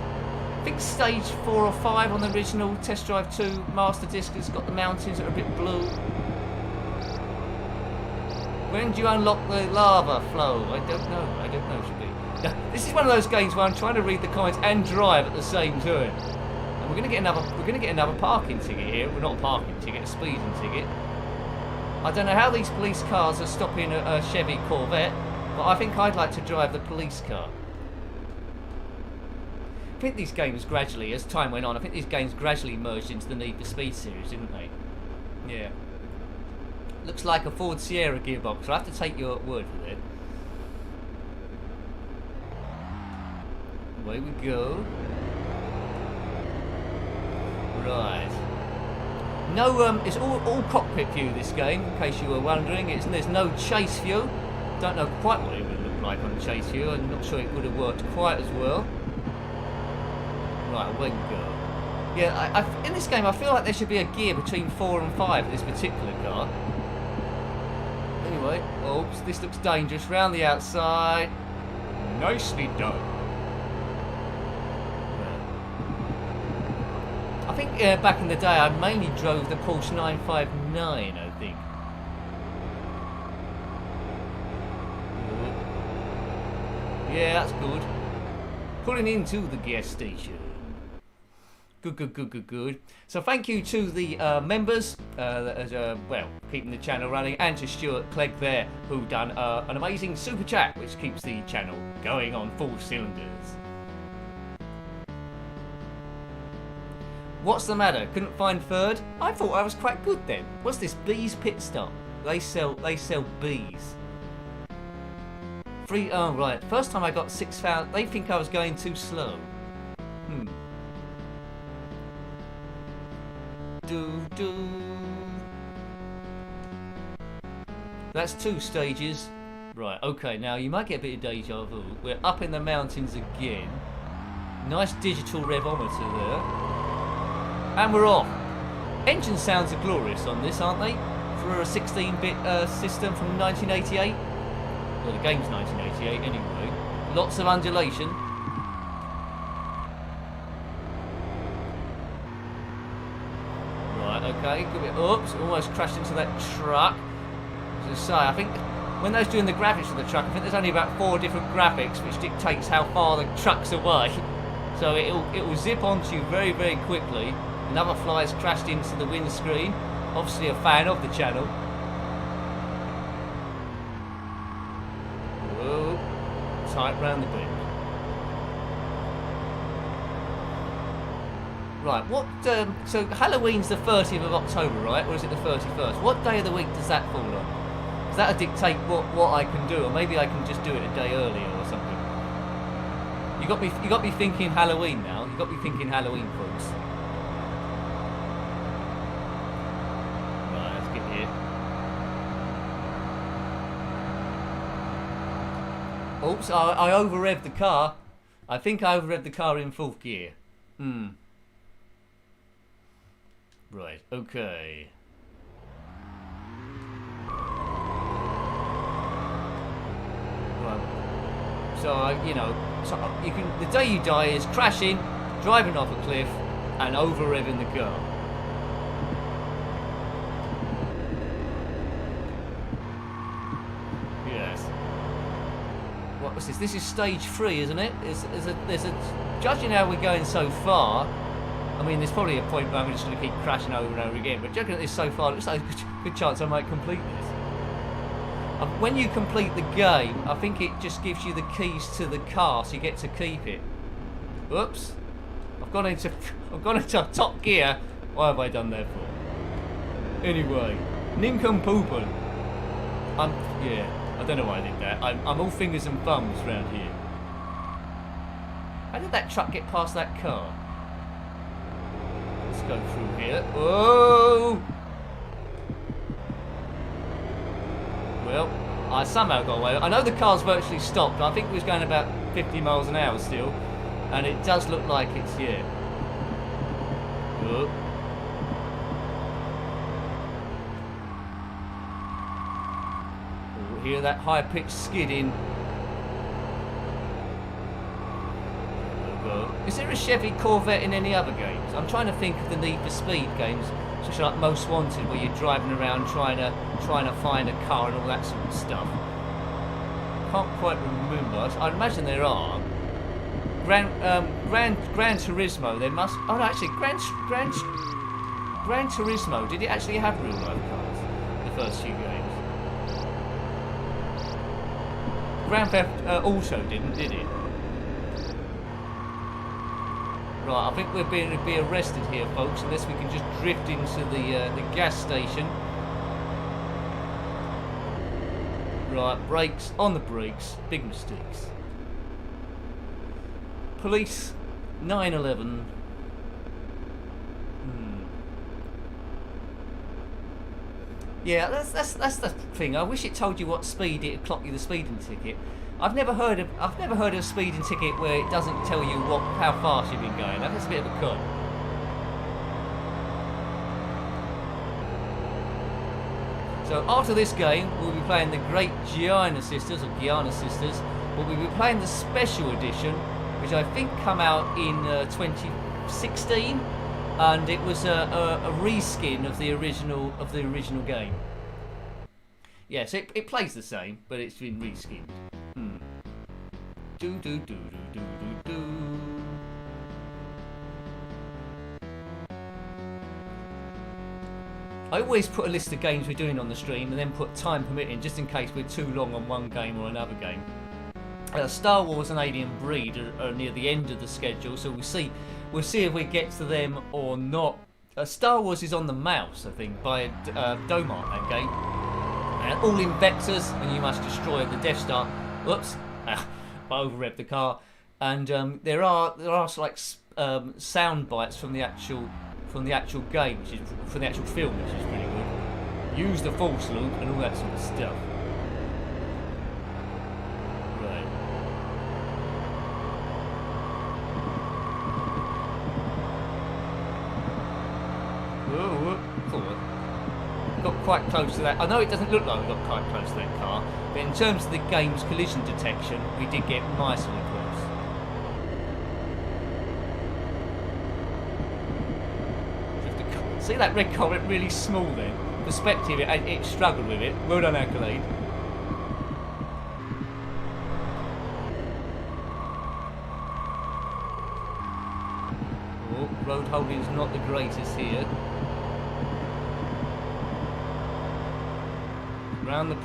I think stage 4 or 5 on the original Test Drive 2 Master Disc has got the mountains that are a bit blue. When do you unlock the lava flow? I don't know, should be. Now, this is one of those games where I'm trying to read the comments and drive at the same time. And we're gonna get another parking ticket here. Well, not a parking ticket, a speeding ticket. I don't know how these police cars are stopping a Chevy Corvette, but I think I'd like to drive the police car. I think these games gradually, as time went on, I think these games gradually merged into the Need for Speed series, didn't they? Yeah. Looks like a Ford Sierra gearbox. I'll have to take your word for that. Away we go. Right. No, it's all cockpit view this game, in case you were wondering. There's no chase view. Don't know quite what it would look like on chase view. I'm not sure it would have worked quite as well. Right, away we go. Yeah, in this game I feel like there should be a gear between 4 and 5 for this particular car. Anyway, oops, this looks dangerous. Round the outside. Nicely done. I think back in the day I mainly drove the Porsche 959, I think. Yeah, that's good. Pulling into the gas station. Good. So thank you to the members, well, keeping the channel running, and to Stuart Clegg there, who done an amazing super chat, which keeps the channel going on full cylinders. What's the matter? Couldn't find third? I thought I was quite good then. What's this? Bees Pit Stop. They sell bees. Free. Oh right. First time I got 6,000. They think I was going too slow. That's 2 stages. Right, okay, now you might get a bit of deja vu. We're up in the mountains again. Nice digital revometer there. And we're off. Engine sounds are glorious on this, aren't they? For a 16-bit system from 1988. Well, the game's 1988 anyway. Lots of undulation. Right, okay. Good bit. Oops, almost crashed into that truck. As I say, I think when they're doing the graphics of the truck, I think there's only about 4 different graphics, which dictates how far the truck's away. So it'll zip onto you very, very quickly. Another fly's crashed into the windscreen. Obviously a fan of the channel. Whoa. Tight round the bend. Right, what, so Halloween's the 30th of October, right? Or is it the 31st? What day of the week does that fall on? Does that dictate what I can do? Or maybe I can just do it a day earlier or something. You got me thinking Halloween now. You got me thinking Halloween, folks. Right, let's get here. Oops, I over-revved the car. I think I over-revved the car in 4th gear. Right, okay. Right. So, you know, you can. The day you die is crashing, driving off a cliff, and over-revving the car. Yes. What was this? This is stage 3, isn't it? There's a judging how we're going so far. I mean, there's probably a point where I'm just going to keep crashing over and over again. But judging at this so far, it looks like a good chance I might complete this. When you complete the game, I think it just gives you the keys to the car, so you get to keep it. Whoops! I've gone into top gear. Why have I done that for? Anyway, Njenkin. Yeah, I don't know why I did that. I'm all fingers and thumbs round here. How did that truck get past that car? Let's go through here. Whoa! Well, I somehow got away. I know the car's virtually stopped. I think it was going about 50 miles an hour still. And it does look like it's, yeah. Oh. Oh, hear that high-pitched skidding. Is there a Chevy Corvette in any other games? I'm trying to think of the Need for Speed games, such like Most Wanted, where you're driving around trying to find a car and all that sort of stuff. Can't quite remember. I'd imagine there are. Gran Turismo. There must. Oh no, actually, Gran Turismo. Did it actually have real life cars? The first few games. Grand Theft Auto didn't, did it? Right, I think we're going to be arrested here, folks, unless we can just drift into the gas station. Right, brakes, on the brakes, big mistakes. Police, 911. Yeah, that's the thing. I wish it told you what speed it'd clock you the speeding ticket. I've never heard of a speeding ticket where it doesn't tell you how fast you've been going. That's a bit of a con. So after this game, we'll be playing the Great Giana Sisters, or Giana Sisters, but we'll be playing the Special Edition, which I think come out in 2016, and it was a reskin of the original game. Yes, it plays the same, but it's been reskinned. Do do do do do do do. I always put a list of games we're doing on the stream and then put time permitting, just in case we're too long on one game or another game. Star Wars and Alien Breed are near the end of the schedule, so we'll see if we get to them or not. Star Wars is on the mouse, I think, by Domart, that game. And all in vectors, and you must destroy the Death Star. Whoops. I over-revved the car, and there are like sound bites from the actual game, which is from the actual film, which is pretty good. Use the Force, Luke, and all that sort of stuff. Right. Whoa, whoa. quite close to that. I know it doesn't look like we got quite close to that car, but in terms of the game's collision detection, we did get nicely close. See that red car went really small then. Perspective, it struggled with it. Well done, Accolade. Oh, road holding is not the greatest here. Around the,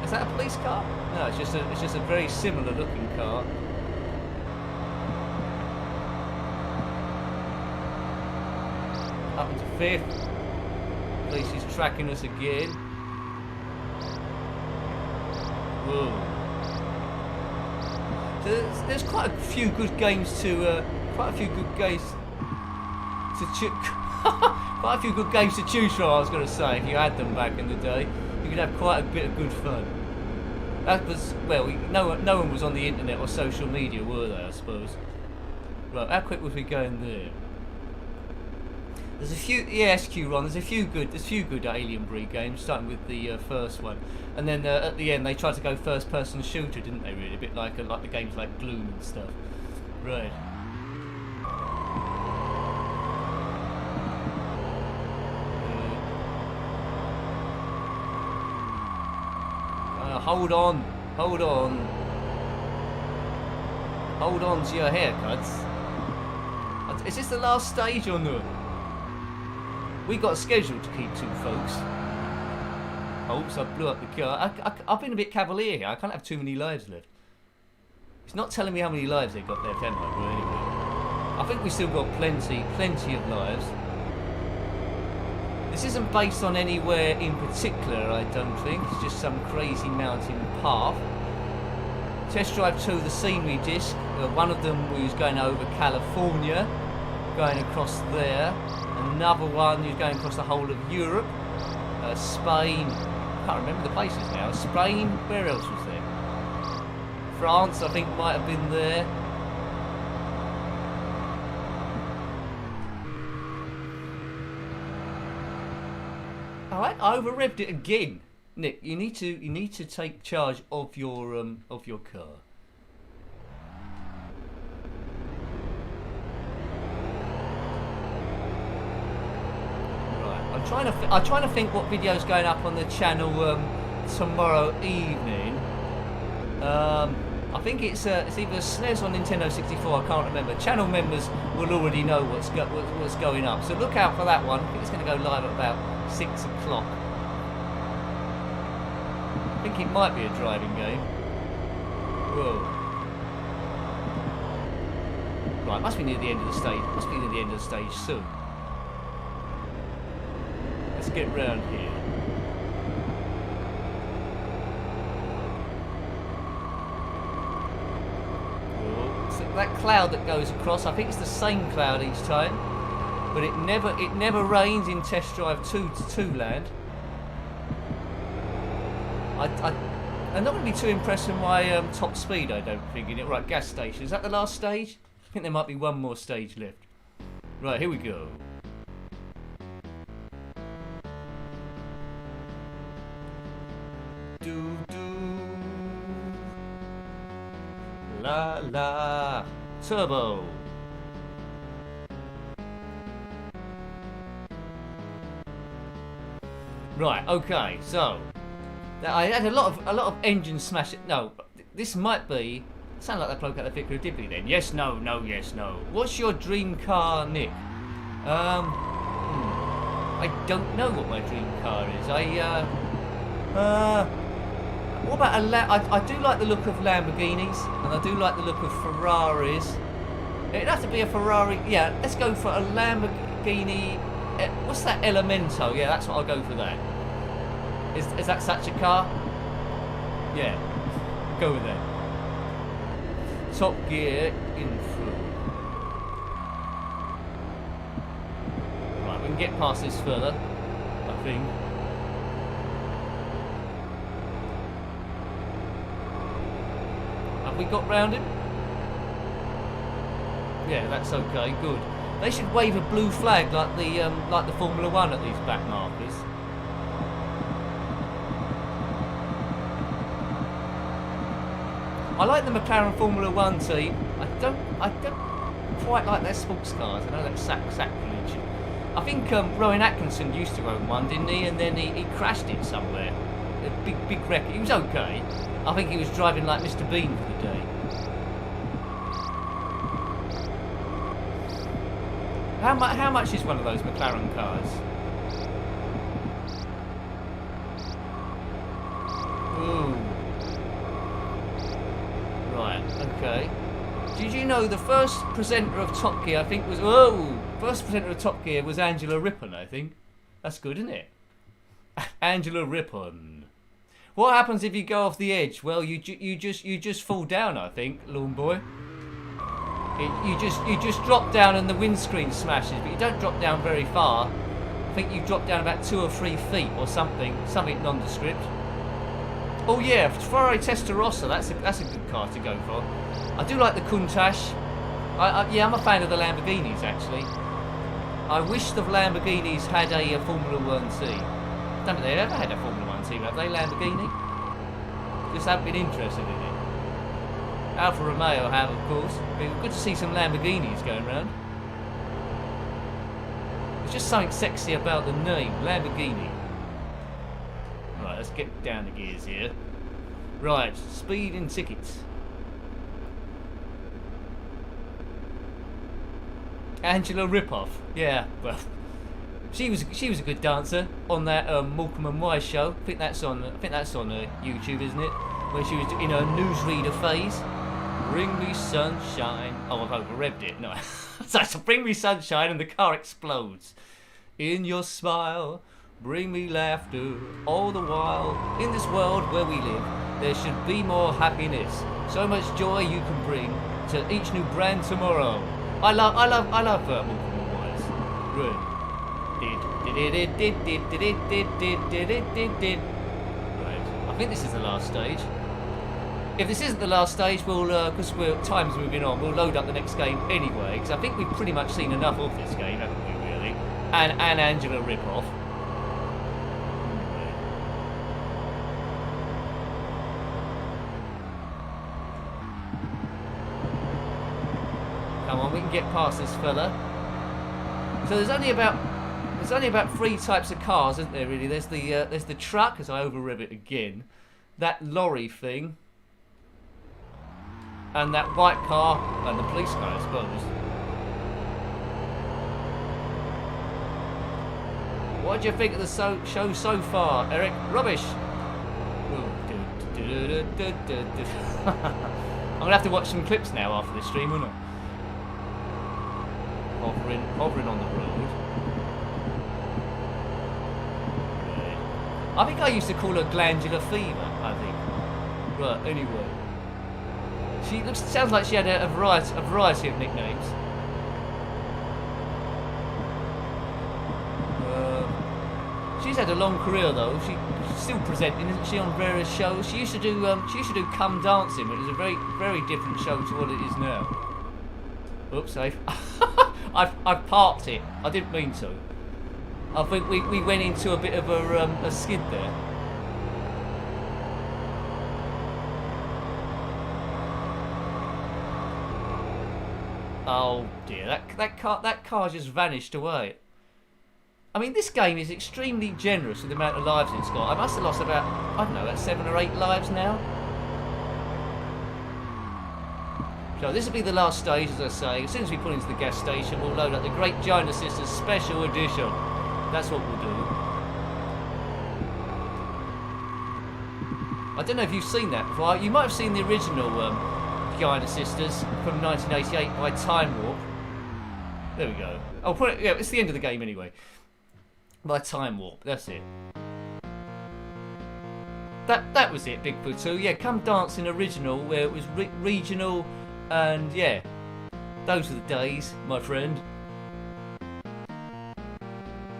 is that a police car? No, it's just a very similar looking car. Up into 5th. Police is tracking us again. Whoa. So there's quite a few good games to quite a few good games to quite a few good games to choose from. I was going to say, if you had them back in the day, you could have quite a bit of good fun. That was, well, no one was on the internet or social media, were they? I suppose. Right, how quick was we going there? There's a few, yeah, SQ Ron. There's a few good Alien Breed games, starting with the first one, and then at the end they tried to go first-person shooter, didn't they? Really, a bit like the games like Gloom and stuff. Right. Hold on to your haircuts. Is this the last stage or no? We got a schedule to keep to, folks. Oops, I blew up the car. I've been a bit cavalier here. I can't have too many lives left. It's not telling me how many lives they've got left, am I? But anyway, I think we still got plenty of lives. This isn't based on anywhere in particular, I don't think. It's just some crazy mountain path. Test Drive 2, the scenery disc. One of them was going over California, going across there. Another one is going across the whole of Europe. Spain. I can't remember the places now. Spain. Where else was there? France, I think, might have been there. All right, I over-revved it again. Nick, you need to take charge of your car. Right, I'm trying to think what video's going up on the channel tomorrow evening. I think it's either SNES or Nintendo 64. I can't remember. Channel members will already know what's going up, so look out for that one. I think it's going to go live at about 6 o'clock. I think it might be a driving game. Whoa. Right, must be near the end of the stage. Must be near the end of the stage soon. Let's get round here. Whoa. So that cloud that goes across, I think it's the same cloud each time, but it never rains in Test Drive 2 land. I'm not going to be too impressed with my top speed, I don't think, in it. Right, gas station. Is that the last stage? I think there might be one more stage left. Right, here we go. Do do. La la. Turbo. Right, okay, so I had a lot of engine smashing. No, this might be. Sound like that bloke at the Vicar of Dibley then. Yes, no, no, yes, no. What's your dream car, Nick? I don't know what my dream car is. What about I do like the look of Lamborghinis, and I do like the look of Ferraris. It'd have to be a Ferrari. Yeah, let's go for a Lamborghini. What's that, Elemento? Yeah, that's what I'll go for that. Is that such a car? Yeah, go with that. Top Gear in full. Right, we can get past this further, I think. Have we got round him? Yeah, that's okay, good. They should wave a blue flag like the Formula 1 at these back markers. I like the McLaren Formula 1 team. I don't quite like their sports cars. I know that's sacrilege. I think Rowan Atkinson used to own one, didn't he? And then he crashed it somewhere. A big wreck. He was okay. I think he was driving like Mr. Bean for the day. How much is one of those McLaren cars? Ooh. Right, okay. Did you know the first presenter of Top Gear, I think was... Oh! First presenter of Top Gear was Angela Rippon, I think. That's good, isn't it? Angela Rippon. What happens if you go off the edge? Well, you just fall down, I think, lawn boy. You just drop down and the windscreen smashes, but you don't drop down very far. I think you drop down about 2 or 3 feet or something nondescript. Oh yeah, Ferrari Testarossa, that's a good car to go for. I do like the Countach. Yeah, I'm a fan of the Lamborghinis actually. I wish the Lamborghinis had a Formula 1 team. I don't think they've ever had a Formula 1 team, have they, Lamborghini? Just haven't been interested in it. Alfa Romeo have, of course. It'd be good to see some Lamborghinis going around. There's just something sexy about the name, Lamborghini. Right, let's get down the gears here. Right, speed and tickets. Angela Ripoff, yeah, well, she was a good dancer on that Morecambe and Wise show. I think that's on YouTube, isn't it? Where she was in her newsreader phase. Bring me sunshine. Oh, I've over-revved it. No, so bring me sunshine, and the car explodes. In your smile, bring me laughter. All the while, in this world where we live, there should be more happiness. So much joy you can bring to each new brand tomorrow. I love Morecambe and Wise. Right. I think this is the last stage. If this isn't the last stage, we'll, because time's moving on, we'll load up the next game anyway, because I think we've pretty much seen enough of this game, haven't we, really? And Angela Ripoff. Come on, we can get past this fella. So there's only about 3 types of cars, isn't there, really? There's the truck, as I over-rev it again, that lorry thing, and that white car, and the police car, I suppose. What do you think of the show so far, Eric? Rubbish! I'm going to have to watch some clips now after this stream, won't I? Hovering on the road. Right. I think I used to call her Glandular Fever, I think. Right, anyway. Sounds like she had a variety of nicknames. She's had a long career though. She's still presenting, isn't she, on various shows? She used to do Come Dancing, which is a very different show to what it is now. Oops, I've parked it. I didn't mean to. I think we went into a bit of a skid there. Oh dear, that car just vanished away. I mean, this game is extremely generous with the amount of lives it's got. I must have lost about, I don't know, about 7 or 8 lives now. So this will be the last stage, as I say. As soon as we pull into the gas station, we'll load up the Great Giana Sisters Special Edition. That's what we'll do. I don't know if you've seen that before. You might have seen the original Giana Sisters from 1988 by Time Warp. There we go. I'll put it. Yeah, it's the end of the game anyway. By Time Warp. That's it. That was it, Bigfoot 2. Yeah, Come Dancing original, where it was regional, and yeah, those were the days, my friend.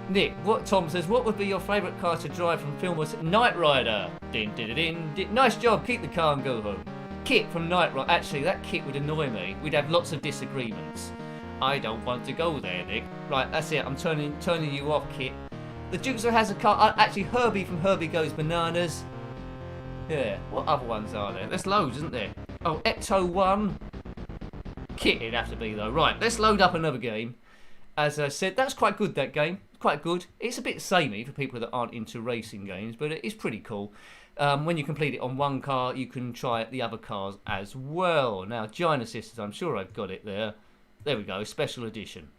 Nick, what Tom says, what would be your favourite car to drive from film? Was Knight Rider? Din, din, din, din. Nice job, keep the car and go home. Kit from Knight Rider. Actually, that Kit would annoy me. We'd have lots of disagreements. I don't want to go there, Nick. Right, that's it. I'm turning you off, Kit. The Dukes has a car. Actually, Herbie from Herbie Goes Bananas. Yeah. What other ones are there? There's loads, isn't there? Oh, Ecto 1. Kit it'd have to be though. Right, let's load up another game. As I said, that's quite good, that game. Quite good. It's a bit samey for people that aren't into racing games, but it is pretty cool. When you complete it on one car, you can try it the other cars as well. Now, Giana Sisters, I'm sure I've got it there. There we go, special edition.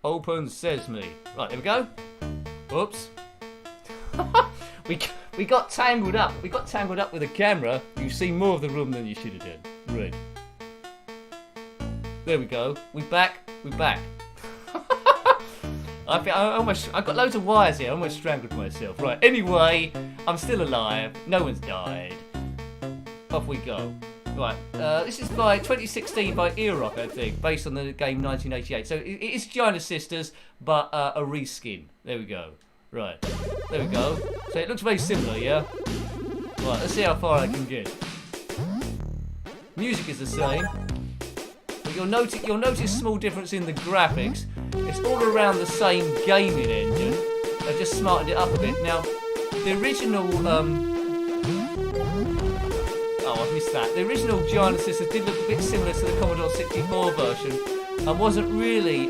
Open Sesame. Right, there we go. Oops. we got tangled up. We got tangled up with the camera. You see more of the room than you should have done. Right. There we go. We back. I got loads of wires here. I almost strangled myself. Right. Anyway, I'm still alive. No one's died. Off we go. Right. This is by 2016 by Erock, I think, based on the game 1988. So it is Giana Sisters, but a reskin. There we go. Right. There we go. So it looks very similar, yeah. Right. Let's see how far I can get. Music is the same. But you'll notice small difference in the graphics. It's all around the same gaming engine. They've just smartened it up a bit. Now, the original I missed that. The original Giana Sisters did look a bit similar to the Commodore 64 version, and wasn't really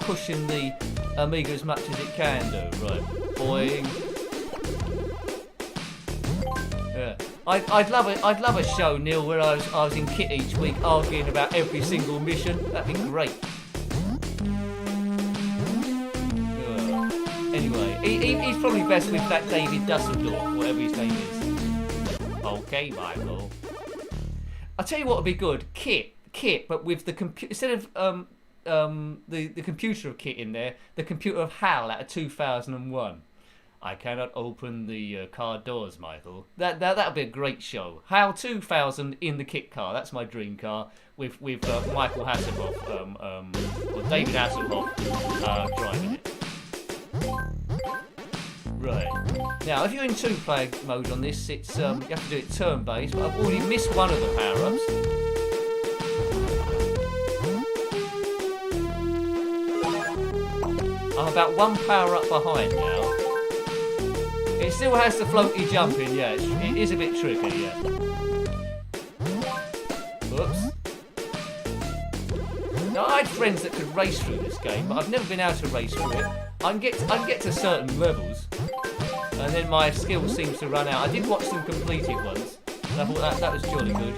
pushing the Amiga as much as it can do. Right, boing. Yeah. I'd love a show, Neil, where I was in kit each week arguing about every single mission. That'd be great. Anyway, he's probably best with that David Dusseldorf, whatever his name is. Okay, Michael. I'll tell you what would be good. Kit, but with the computer instead of the computer of Kit in there, the computer of HAL out of 2001. I cannot open the car doors, Michael. That'll be a great show. HAL 2000 in the Kit car. That's my dream car with Michael Hasselhoff, or David Hasselhoff driving it. Right. Now, if you're in two-player mode on this, it's you have to do it turn-based. But I've already missed one of the power-ups. I'm about one power-up behind now. It still has the floaty jumping, yeah. It is a bit tricky, yeah. Whoops. Now, I had friends that could race through this game, but I've never been able to race through it. I can get to certain levels, and then my skill seems to run out. I did watch them complete it once, and I thought that was jolly good.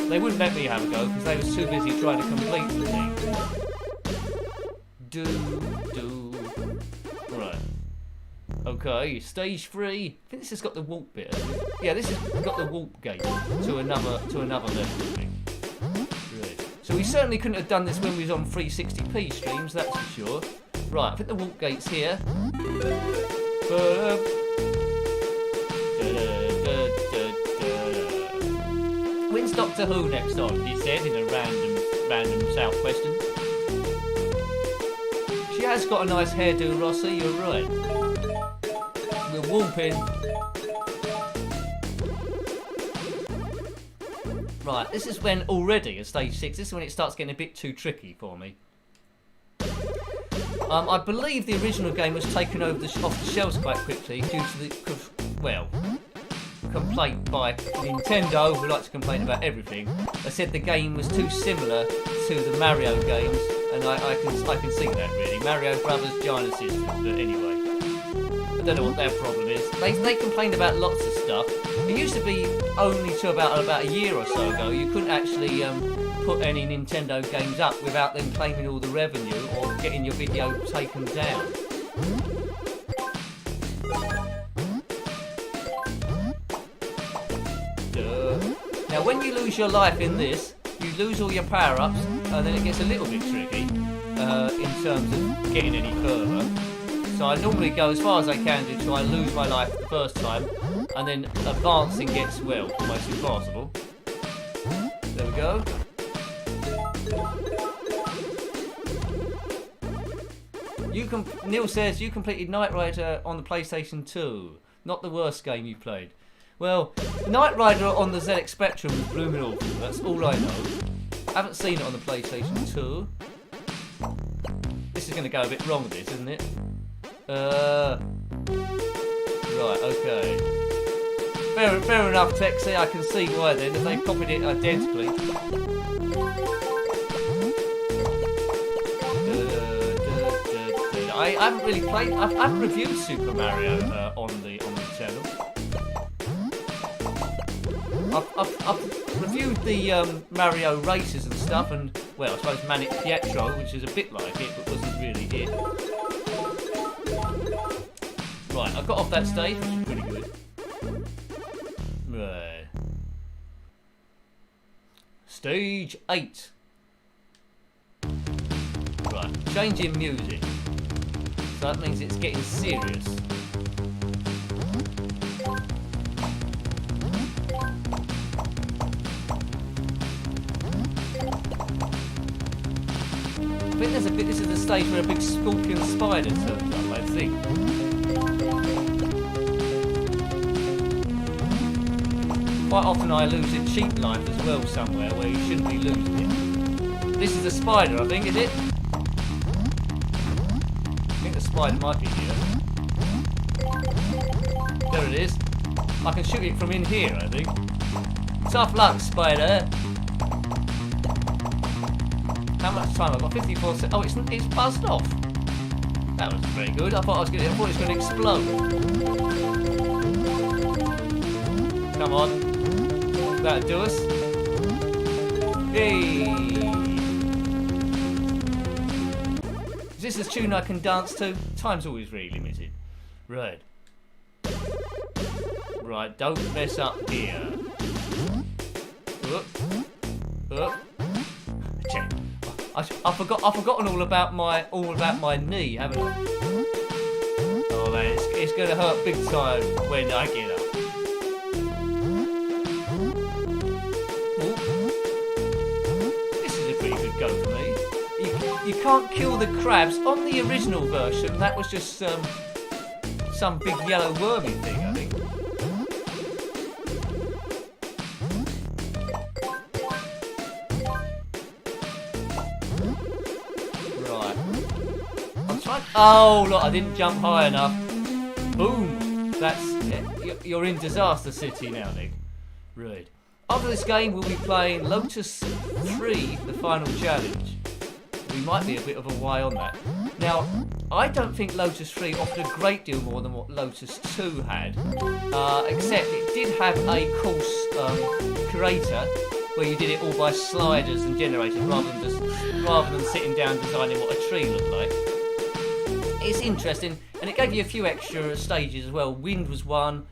They wouldn't let me have a go because they was too busy trying to complete the thing. Right. Okay, stage 3. I think this has got the warp bit. Yeah, this has got the warp gate to another level, I think. Right. So we certainly couldn't have done this when we was on 360p streams, that's for sure. Right, I think the warp gate's here. When's Doctor Who next on? He said in a random South question. She has got a nice hairdo, Rossi, you're right. We're warping. Right, this is when already at stage 6, this is when it starts getting a bit too tricky for me. I believe the original game was taken off the shelves quite quickly due to the, complaint by Nintendo, who like to complain about everything. They said the game was too similar to the Mario games, and I can see that really. Mario Brothers, Giana Sisters, but anyway. I don't know what their problem is. They complained about lots of stuff. It used to be only to about a year or so ago, you couldn't actually put any Nintendo games up without them claiming all the revenue or getting your video taken down. Now when you lose your life in this, you lose all your power-ups, and then it gets a little bit tricky in terms of getting any further. So I normally go as far as I can to try and lose my life the first time, and then advancing gets, well, almost impossible. There we go. Neil says you completed Knight Rider on the PlayStation 2. Not the worst game you played. Well, Knight Rider on the ZX Spectrum was blooming awful. That's all I know. I haven't seen it on the PlayStation 2. This is going to go a bit wrong with this, isn't it? Right, okay. Fair enough, Texie. I can see why then, if they copied it identically. I haven't really played. I haven't reviewed Super Mario on the channel. I've reviewed the Mario races and stuff, and well, I suppose Manic Pietro, which is a bit like it, but wasn't really it. Right, I got off that stage, which is pretty good. Right. Stage 8. Right, changing music. So that means it's getting serious. I think there's a bit. This is the stage where a big scorpion spider turns up, I think. Quite often I lose in cheat lines as well somewhere where you shouldn't be losing it. This is a spider, I think, is it? I think the spider might be here. There it is. I can shoot it from in here, I think. Tough luck, spider. How much time? I've got 54 seconds. Oh, it's buzzed off. That was very good. I thought it was going to explode. Come on. That'll do us. Hey! Is this a tune I can dance to? Time's always really limited. Right. Right, don't mess up here. Check. I've forgotten all about my knee, haven't I? Oh man, it's gonna hurt big time when I get up. Go for me. You can't kill the crabs. On the original version, that was just some big yellow wormy thing, I think. Right. I'm trying. Oh, look, I didn't jump high enough. Boom. That's. You're in Disaster City now, Nick. Right. After this game, we'll be playing Lotus 3, the final challenge. We might be a bit of a way on that. Now, I don't think Lotus 3 offered a great deal more than what Lotus 2 had, except it did have a course creator where you did it all by sliders and generators rather than sitting down designing what a tree looked like. It's interesting, and it gave you a few extra stages as well. Wind was one.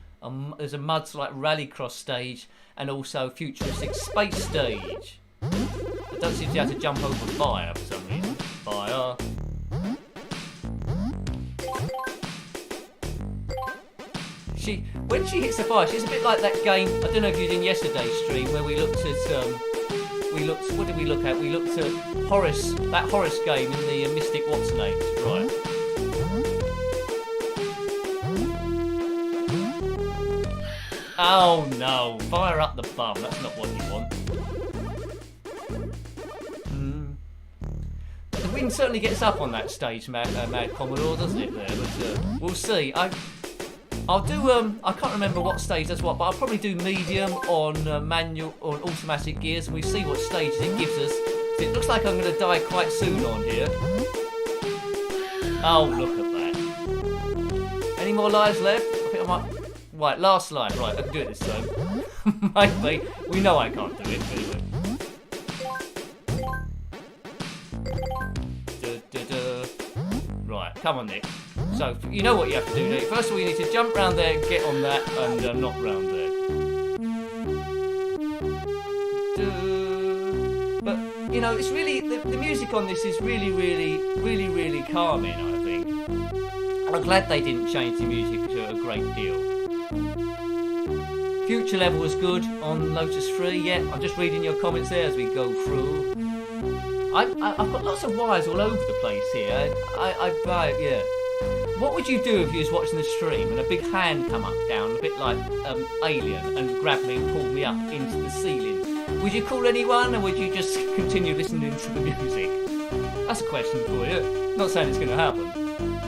There's a mudslide rallycross stage, and also futuristic space stage. I don't seem to have to jump over fire for some reason. Fire. When she hits the fire, she's a bit like that game. I don't know if you did in yesterday's stream where we looked at. What did we look at? We looked at that Horace game in the Mystic What's Name, right? Oh no, fire up the bum, that's not what you want. The wind certainly gets up on that stage, Mad Commodore, doesn't it there? But we'll see. I'll do, I can't remember what stage that's what, but I'll probably do medium on manual or automatic gears, and we'll see what stages it gives us. It looks like I'm going to die quite soon on here. Oh, look at that. Any more lives left? I think I might... Right, last life. Right, I can do it this time. Maybe. We know I can't do it, but anyway. Right, come on, Nick. So, you know what you have to do, Nick. First of all, you need to jump round there, get on that, and knock round there. But, you know, it's really... The music on this is really calming, I think. I'm glad they didn't change the music to a great deal. Future level was good on Lotus 3, yeah. I'm just reading your comments there as we go through. I've got lots of wires all over the place here. Yeah. What would you do if you was watching the stream and a big hand come up down, a bit like Alien, and grabbed me and pulled me up into the ceiling? Would you call anyone, or would you just continue listening to the music? That's a question for you. Not saying it's going to happen.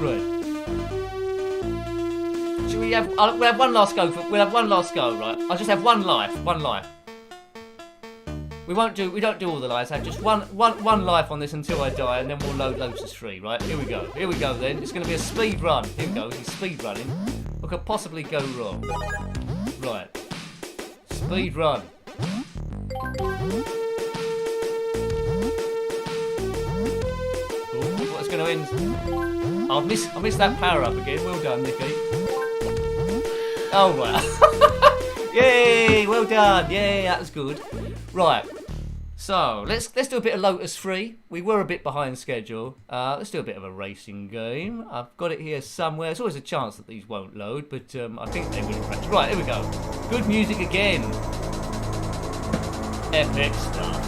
Right. should we have? We'll have one last go. We'll have one last go, right? I'll just have one life. One life. We don't do all the lives. I have just one life on this until I die, and then we'll load Lotus 3, right? Here we go. Here we go then. It's going to be a speed run. Here we go. He's speed running. What could possibly go wrong? Right. Speed run. Ooh, what's going to end? I missed that power up again. Well done, Nicky. Oh right. Yay! Well done. Yay, that was good. Right. So let's do a bit of Lotus 3. We were a bit behind schedule. Let's do a bit of a racing game. I've got it here somewhere. There's always a chance that these won't load, but I think they will. Right, here we go. Good music again. Epic stuff.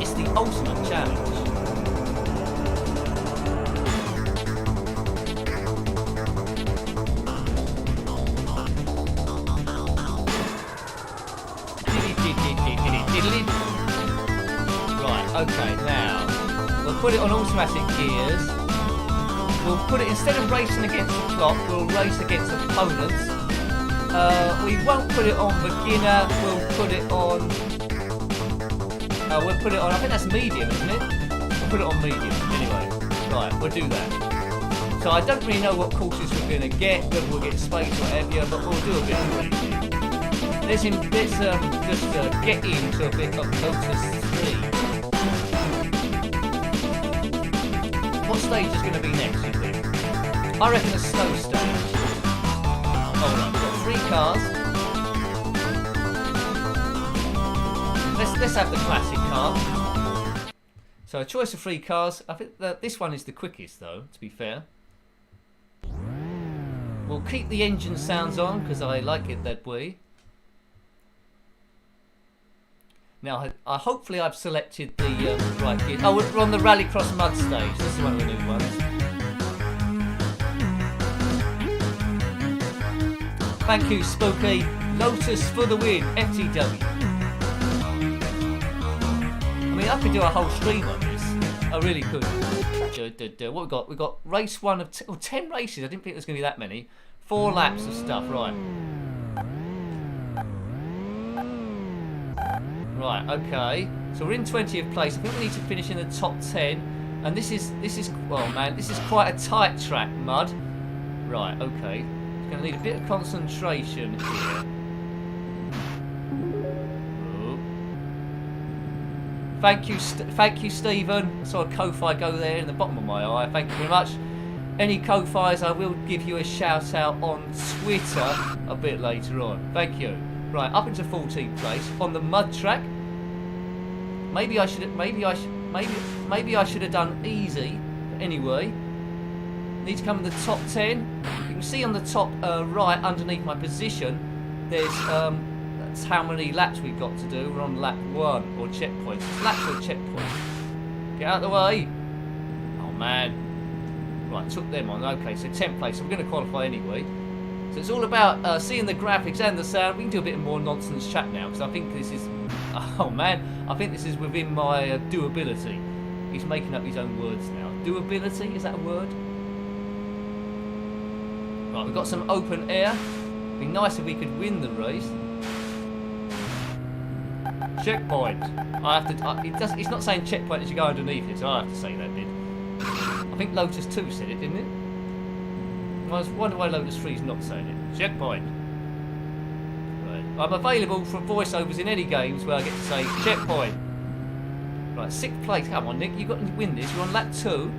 It's the ultimate challenge. Right, okay, now we'll put it on automatic gears. We'll put it, instead of racing against the clock, we'll race against opponents. We won't put it on beginner, we'll put it on, I think that's medium, isn't it? We'll put it on medium, anyway. Right, we'll do that. So I don't really know what courses we're going to get, whether we'll get space or whatever, but we'll do a bit of it. Let's just get into a bit of Lotus 3. What stage is going to be next, you think? I reckon a snow stage. Hold on, we've got 3 cars. Let's have the classic car. So a choice of 3 cars. I think that this one is the quickest though, to be fair. We'll keep the engine sounds on because I like it that way. Now, hopefully I've selected the right gear. Oh, we're on the Rallycross Mud stage. This is one of the new ones. Thank you, Spooky. Lotus for the win. FTW. I mean, I could do a whole stream on this. I really could. What we got? We got race 1 of 10 races. I didn't think there was going to be that many. 4 laps of stuff. Right. Right, okay. So we're in 20th place. I think we need to finish in the top 10. And this is well man, this is quite a tight track, Mud. Right, okay. It's gonna need a bit of concentration here. Ooh. Thank you, Stephen. I saw a Ko-Fi go there in the bottom of my eye. Thank you very much. Any Ko-Fis, I will give you a shout out on Twitter a bit later on. Thank you. Right, up into 14th place on the mud track. Maybe I should have done easy. But anyway, need to come in the top 10. You can see on the top right underneath my position, there's that's how many laps we've got to do. We're on lap 1 or checkpoints. It's laps or checkpoints. Get out of the way. Oh man. Right, took them on. Okay, so 10th place. So we're going to qualify anyway. So it's all about seeing the graphics and the sound. We can do a bit more nonsense chat now because I think this is, oh man, I think this is within my doability. He's making up his own words now. Doability, is that a word? Right, we've got some open air. It'd be nice if we could win the race. Checkpoint. I have to. It's not saying checkpoint as you go underneath it, so I have to say that bit. I think Lotus 2 said it, didn't it? I wonder why Lotus 3 is not saying it. Checkpoint. Right. I'm available for voiceovers in any games where I get to say checkpoint. Right, 6th place. Come on, Nick. You've got to win this. You're on lap 2. You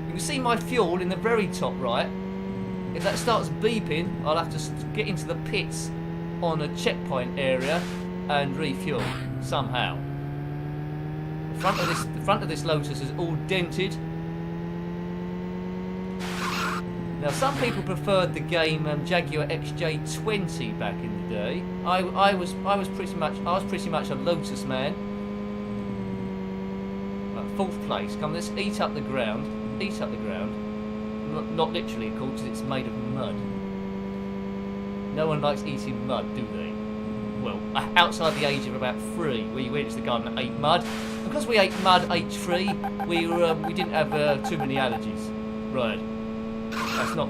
can see my fuel in the very top right. If that starts beeping, I'll have to get into the pits on a checkpoint area and refuel somehow. The front of this Lotus is all dented. Now, some people preferred the game Jaguar XJ20 back in the day. I was pretty much a Lotus man. Right, 4th place. Come, let's eat up the ground. Eat up the ground. Not literally, of course, because it's made of mud. No one likes eating mud, do they? Well, outside the age of about 3, we went to the garden and ate mud. Because we ate mud, ate tree, we didn't have too many allergies. Right.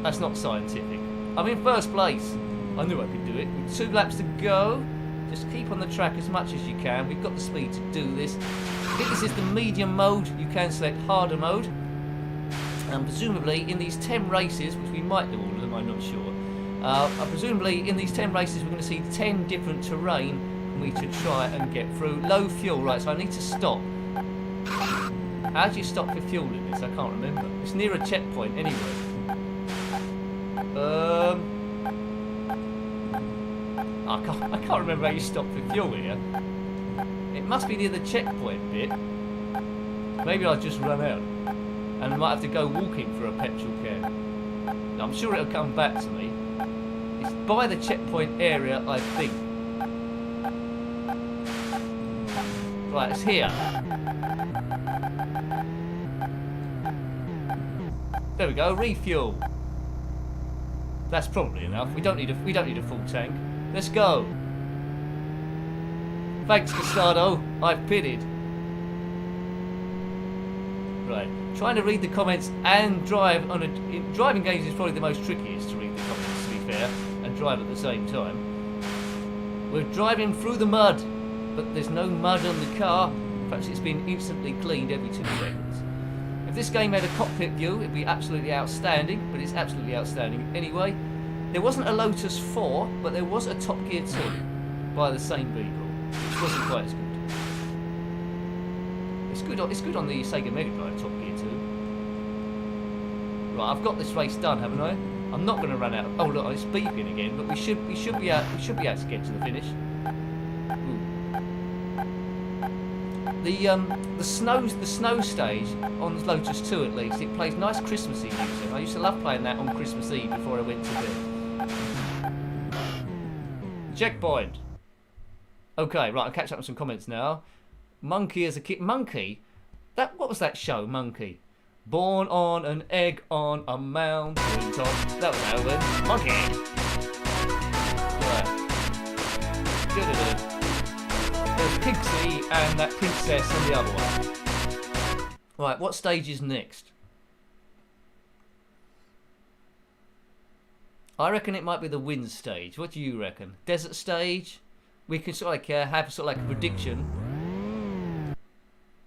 That's not scientific. I'm in first place. I knew I could do it. With 2 laps to go. Just keep on the track as much as you can. We've got the speed to do this. I think this is the medium mode. You can select harder mode. And presumably in these 10 races, which we might do all of them, I'm not sure. Presumably in these 10 races we're going to see 10 different terrain for me to try and get through. Low fuel, right, so I need to stop. How do you stop for fuel in this? I can't remember. It's near a checkpoint anyway. I can't remember how you stop for fuel here. It must be near the checkpoint bit. Maybe I'll just run out. And I might have to go walking for a petrol can. Now, I'm sure it'll come back to me. It's by the checkpoint area, I think. Right, it's here. There we go, refuel. That's probably enough. We don't need a full tank. Let's go. Thanks, Casado. I've pitted. Right. Trying to read the comments and drive on driving games is probably the most trickiest to read the comments, to be fair, and drive at the same time. We're driving through the mud, but there's no mud on the car. Perhaps it's been instantly cleaned every 2 seconds. If this game had a cockpit view, it'd be absolutely outstanding, but it's absolutely outstanding anyway. There wasn't a Lotus 4, but there was a Top Gear 2 by the same people, which wasn't quite as good. It's good on the Sega Mega Drive, Top Gear 2. Right, I've got this race done, haven't I? I'm not going to run out. Oh look, it's beeping again, but we should be able to get to the finish. Ooh. The snow stage on Lotus 2 at least, it plays nice Christmassy music. I used to love playing that on Christmas Eve before I went to bed. Checkpoint. Okay, right, I'll catch up with some comments now. Monkey as a kid. Monkey? What was that show, Monkey? Born on an egg on a mountain top. That was how it went. Monkey! Right. There's Pixie and that princess and the other one. Right, what stage is next? I reckon it might be the wind stage. What do you reckon? Desert stage? We could sort of like have sort of like a prediction.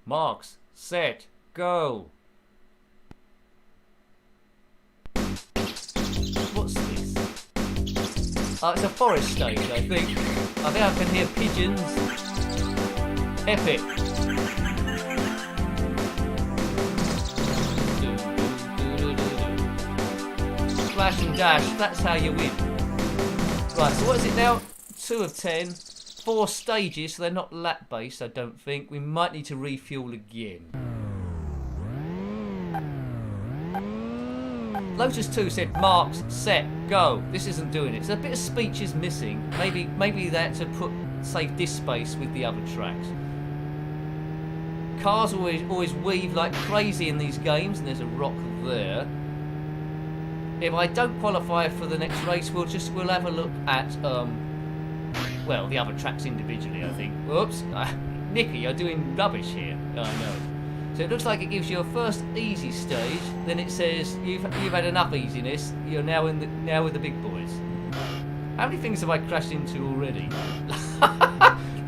Marks, set, go. What's this? Oh, it's a forest stage, I think. I think I can hear pigeons. Epic. Splash and dash, that's how you win. Right, so what is it now? 2 of 10. 4 stages, so they're not lap based, I don't think. We might need to refuel again. Lotus 2 said marks, set, go. This isn't doing it. So a bit of speech is missing. Maybe they had to save disk space with the other tracks. Cars always weave like crazy in these games, and there's a rock there. If I don't qualify for the next race, we'll have a look at well, the other tracks individually, I think. Whoops. Nicky, you're doing rubbish here. Oh, no. So it looks like it gives you a first easy stage, then it says you've had enough easiness, you're now with the big boys. How many things have I crashed into already?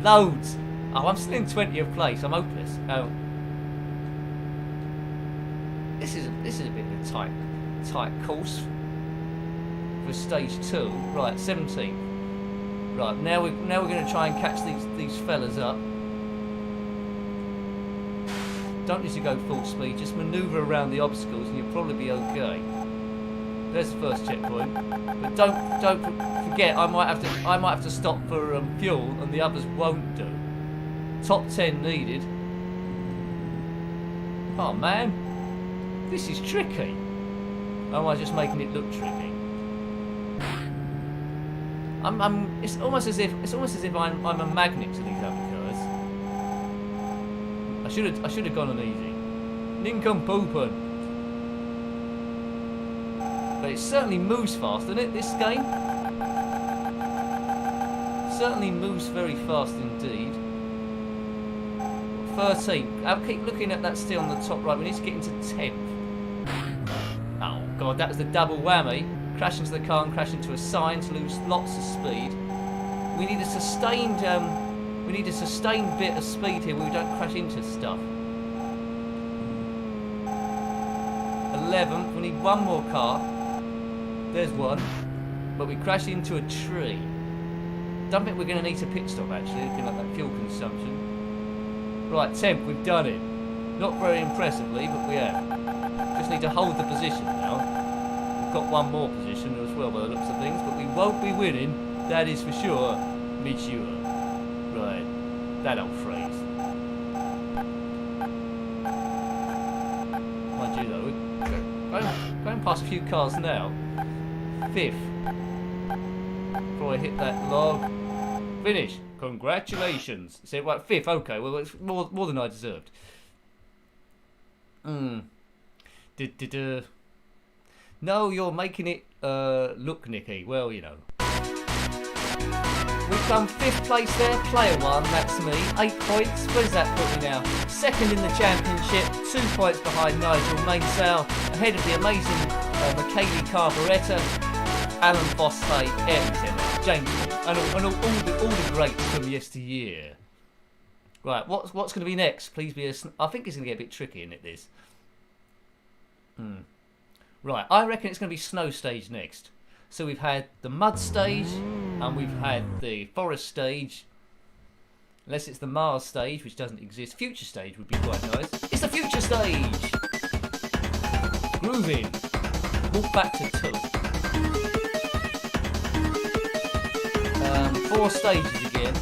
Loads. Oh, I'm still in 20th place. I'm hopeless. Oh. This is a bit of a tight course for stage 2. Right, 17th. Right, now we're going to try and catch these fellas up. Don't need to go full speed, just manoeuvre around the obstacles and you'll probably be okay. There's the first checkpoint. But don't forget, I might have to stop for fuel and the others won't do. Top 10 needed. Oh man, this is tricky. Or am I just making it look tricky? It's almost as if I'm a magnet to these other cars. I should have gone on easy. Nincompoopin. But it certainly moves fast, doesn't it? This game certainly moves very fast indeed. 13. I'll keep looking at that still on the top right. We need to get into 10th. Oh god, that was the double whammy. Crash into the car and crash into a sign to lose lots of speed. We need a sustained bit of speed here where we don't crash into stuff. 11th, we need one more car. There's one. But we crashed into a tree. Don't think we're going to need a pit stop actually, looking at that fuel consumption. Right, 10th, we've done it. Not very impressively, but we have. Just need to hold the position now. We've got one more position as well by the looks of things, but we won't be winning, that is for sure. Me sure. Right, that old phrase. Mind you though, we're going past a few cars now. 5th. Before I hit that log. Finish. Congratulations. So, right, 5th, okay, well it's more than I deserved. No, you're making it look nicky. Well, you know. We've done 5th place there, player 1, that's me. 8 points, where's that put me now? 2nd in the championship, 2 points behind Nigel Mainsail, ahead of the amazing Michele Carburettor, Alan Fossey, Ayrton, James, and all the greats from yesteryear. Right, what's going to be next? Please be I think it's going to get a bit tricky, isn't it, this? Right, I reckon it's going to be snow stage next. So we've had the mud stage, and we've had the forest stage. Unless it's the Mars stage, which doesn't exist. Future stage would be quite nice. It's the future stage! Grooving. Walk back to 2. 4 stages again.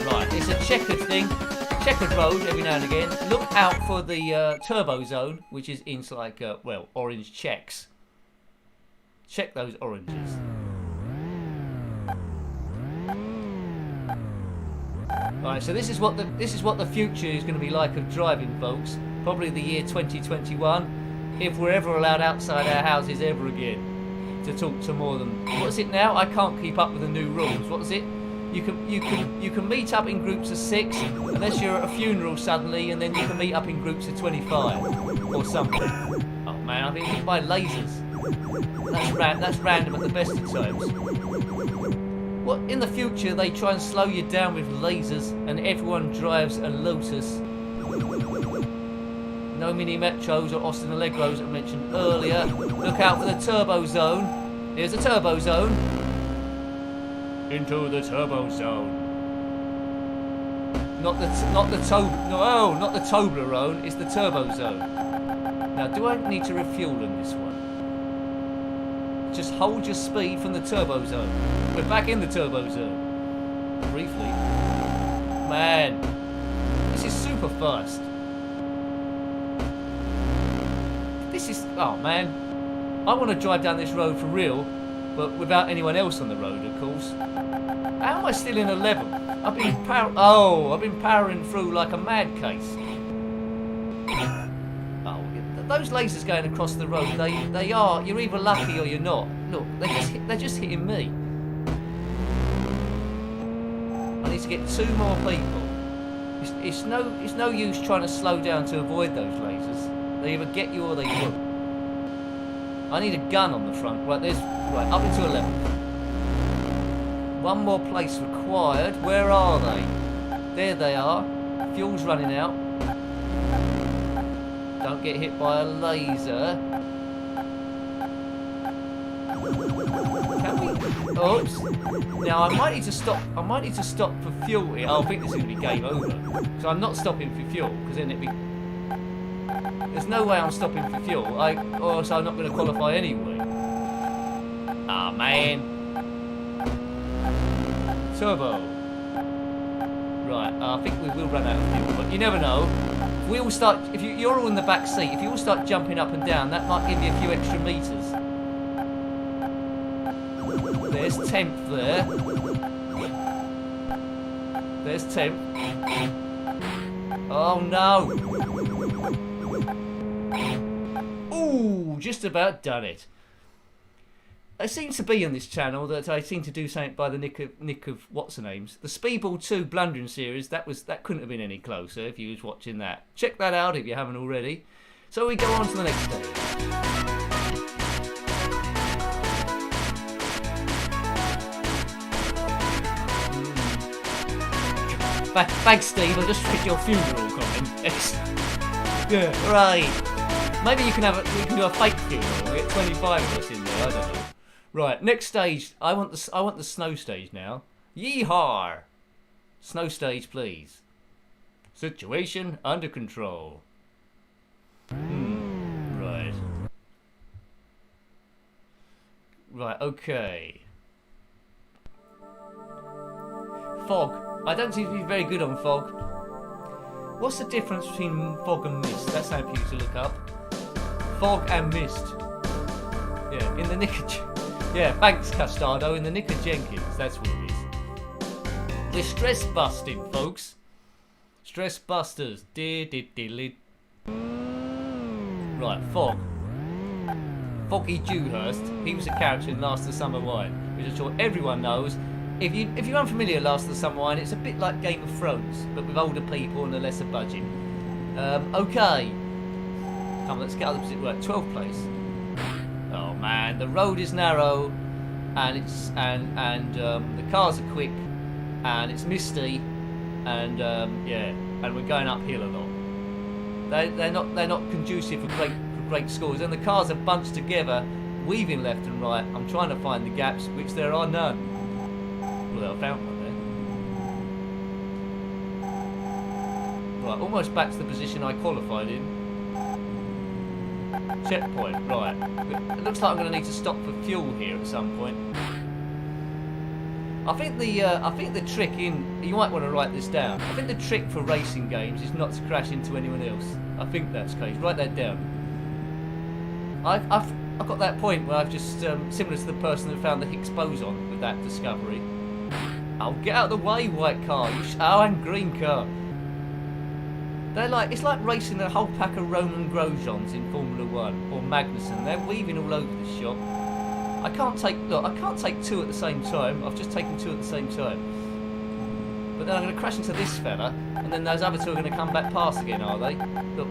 Right, it's a checkered thing. Checkered road every now and again. Look out for the turbo zone, which is in like, well, orange checks. Check those oranges. Right, so this is what the future is going to be like of driving, folks. Probably the year 2021, if we're ever allowed outside our houses ever again to talk to more than. What is it now? I can't keep up with the new rules. What is it? You can meet up in groups of 6 unless you're at a funeral suddenly, and then you can meet up in groups of 25 or something. Oh man, I've been hit by lasers. That's random at the best of times. What, in the future they try and slow you down with lasers and everyone drives a Lotus? No mini metros or Austin Allegros I mentioned earlier. Look out for the turbo zone. Here's a turbo zone. Into the turbo zone. Not the Toblerone, it's the turbo zone. Now, do I need to refuel in this one? Just hold your speed from the turbo zone. We're back in the turbo zone. Briefly. Man, this is super fast. This is, oh man. I want to drive down this road for real, but without anyone else on the road, of course. How am I still in 11? I've been powering through like a mad case. Oh, those lasers going across the road, they are. You're either lucky or you're not. Look, they're just hitting me. I need to get 2 more people. It's no use trying to slow down to avoid those lasers. They either get you or they won't. I need a gun on the front. Right, up into 11th. 1 more place required. Where are they? There they are. Fuel's running out. Don't get hit by a laser. Can we? Oops. Now I might need to stop. For fuel here. Oh, I think this is going to be game over. So I'm not stopping for fuel because then it'd be. There's no way I'm stopping for fuel. Or else I'm not going to qualify anyway. Ah, man. Turbo. Right, I think we will run out of fuel, but you never know. If you're all in the back seat, if you all start jumping up and down, that might give you a few extra meters. There's 10th there. There's 10th. Oh no! Ooh, just about done it. It seems to be on this channel that I seem to do something by the nick of what's her names. The Speedball 2 Blundering series, that couldn't have been any closer if you was watching that. Check that out if you haven't already. So we go on to the next stage. Thanks, Steve. I just read your funeral comment. Yeah, right. Maybe you can do a fake funeral. We get 25 of us in there. I don't know. Right, next stage. I want the snow stage now. Yeehaw! Snow stage, please. Situation under control. Right. Right, okay. Fog. I don't seem to be very good on fog. What's the difference between fog and mist? That's something for you to look up. Fog and mist. Yeah, in the nick of... Yeah, thanks, Castardo. In the nick of Jenkins. That's what it is. We're stress busting, folks. Stress busters. Right, Fog. Foggy Dewhurst. He was a character in Last of the Summer Wine, which I'm sure everyone knows. If you're unfamiliar with Last of the Summer Wine, it's a bit like Game of Thrones, but with older people and a lesser budget. Okay. Come on, let's get up to right, 12th place. Oh man, the road is narrow, and it's the cars are quick, and it's misty, and yeah, and we're going uphill a lot. They're not conducive for great scores, and the cars are bunched together, weaving left and right. I'm trying to find the gaps, which there are none. Well, I found one there. Right, almost back to the position I qualified in. Checkpoint, right. It looks like I'm going to need to stop for fuel here at some point. I think the trick you might want to write this down. I think the trick for racing games is not to crash into anyone else. I think that's the case. Write that down. I've got that point where I've just similar to the person that found the Higgs boson with that discovery. Oh, get out of the way, white car. And green car. It's like racing a whole pack of Roman Grosjeans in Formula 1 or Magnussen. They're weaving all over the shop. I can't take two at the same time. I've just taken two at the same time. But then I'm going to crash into this fella, and then those other two are going to come back past again, are they? Look,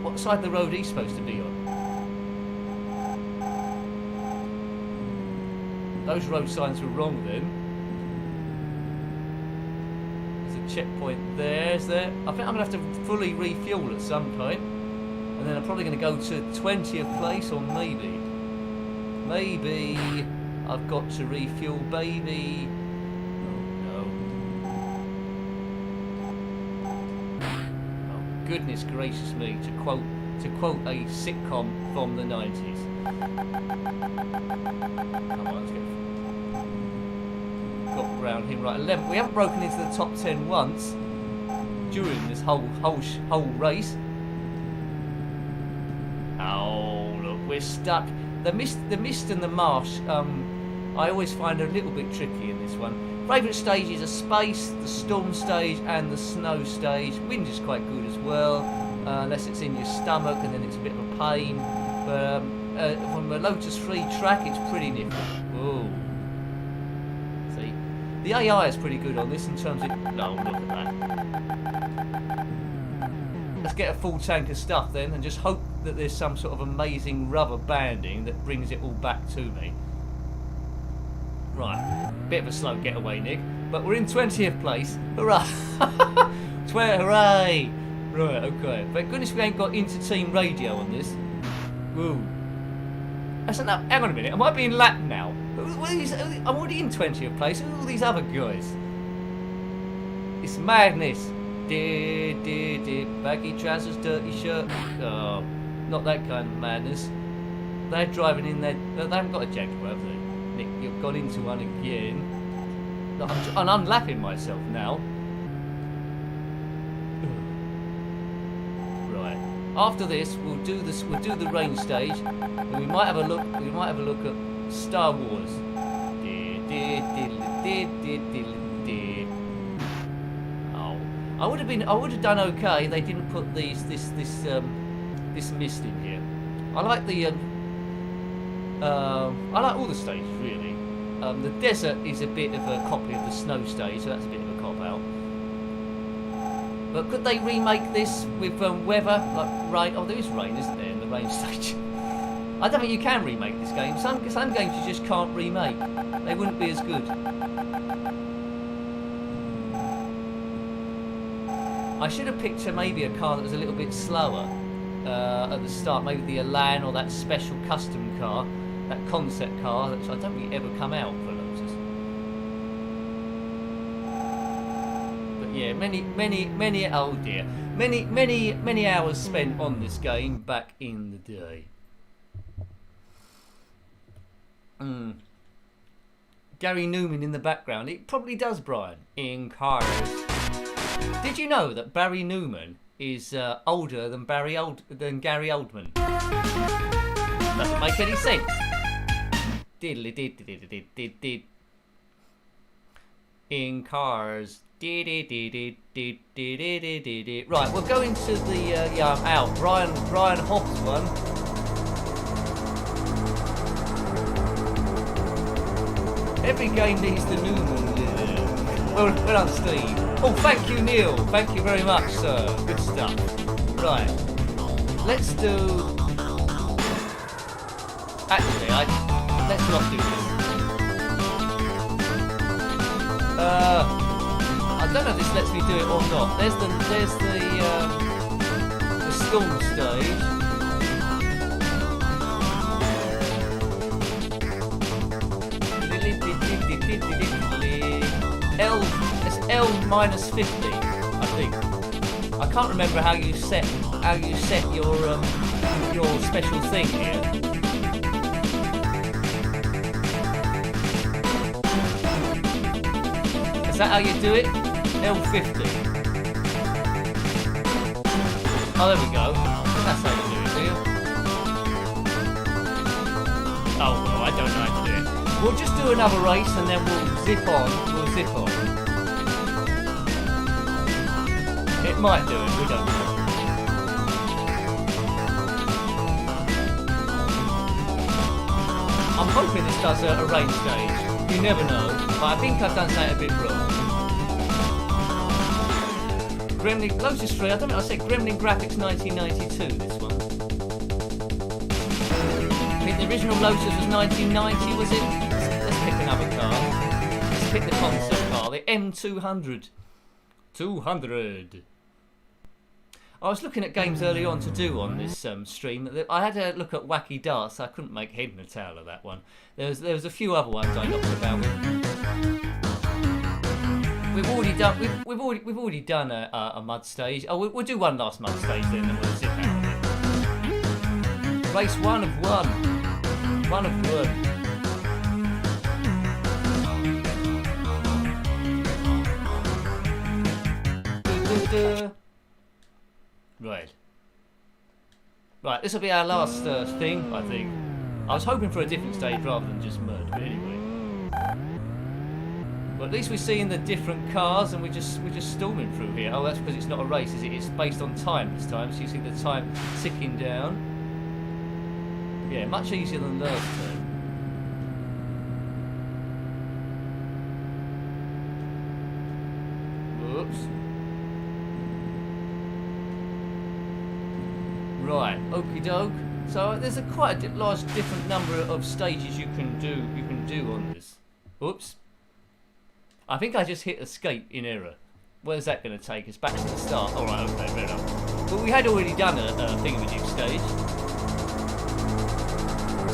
what side of the road are you supposed to be on? Those road signs were wrong then. Checkpoint there, is there? I think I'm going to have to fully refuel at some point, and then I'm probably going to go to 20th place, or maybe I've got to refuel, baby. Oh no! Oh goodness gracious me! To quote a sitcom from the 90s. Come on, let's get. Got round him right 11. We haven't broken into the top 10 once during this whole race. Oh look, we're stuck. The mist and the marsh. I always find a little bit tricky in this one. Favourite stages are space, the storm stage, and the snow stage. Wind is quite good as well, unless it's in your stomach, and then it's a bit of a pain. But from the Lotus 3 track, it's pretty nifty. Whoa. The AI is pretty good on this in terms of... No, look at that. Let's get a full tank of stuff then and just hope that there's some sort of amazing rubber banding that brings it all back to me. Right. Bit of a slow getaway, Nick. But we're in 20th place. Hurrah! Hooray! Right, okay. Thank goodness we ain't got inter-team radio on this. Woo. That's enough. Hang on a minute. Am I being lapped now? I'm already in 20th place. Who are all these other guys? It's madness. Baggy trousers, dirty shirt. Oh, not that kind of madness. They're driving in there. They haven't got a Jaguar, have they? Nick, you've gone into one again. I'm unlapping myself now. Right. After this, we'll do the rain stage, and we might have a look. We might have a look at Star Wars. Oh, I would have done okay. They didn't put this mist in here. I like the I like all the stages really. The desert is a bit of a copy of the snow stage, so that's a bit of a cop out. But could they remake this with weather like rain? Oh, there is rain, isn't there, in the rain stage? I don't think you can remake this game. Some games you just can't remake. They wouldn't be as good. I should have picked maybe a car that was a little bit slower at the start. Maybe the Elan or that special custom car, that concept car, which I don't think ever come out for Lotus. But yeah, many oh dear, many hours spent on this game back in the day. Gary Newman in the background. It probably does, Brian. In cars. Did you know that Barry Newman is older than Gary Oldman? Doesn't make any sense. Diddly did. In cars. Right, we're going to the out. Brian Hobbs one. Every game needs the Newman. Well done, Steve. Oh, thank you, Neil. Thank you very much, sir. Good stuff. Right. Let's do... Actually, let's not do this. I don't know if this lets me do it or not. There's the storm stage. It's L minus 50, I think. I can't remember how you set your special thing here. Is that how you do it? L50. Oh, there we go. That's how you do it, do you? Oh, well, I don't know how to do it. We'll just do another race and then we'll zip on. It might do it, we don't know. I'm hoping this does a rain stage. You never know, but I think I've done something a bit wrong. Gremlin, Lotus 3, I don't know, I said Gremlin Graphics 1992, this one. I think the original Lotus was 1990, was it? Let's pick another car. Let's pick the concept car, the M200. 200. I was looking at games early on to do on this stream. I had a look at Wacky Darts. I couldn't make head nor tail of that one. There was a few other ones I knocked about with. We've already done a mud stage. Oh, we'll do one last mud stage then, and we'll zip out of it. Race 1 of 1. 1 of 1. Right, this will be our last thing, I think. I was hoping for a different stage rather than just mud, but anyway. But at least we're seeing the different cars and we're just storming through here. Oh, that's because it's not a race, is it? It's based on time this time, so you see the time ticking down. Yeah, much easier than last time. Whoops. Right, okie doke. So there's quite a large different number of stages you can do on this. Oops. I think I just hit escape in error. Where's that going to take us? Back to the start. Alright, okay, fair enough. But we had already done a thingamajig stage.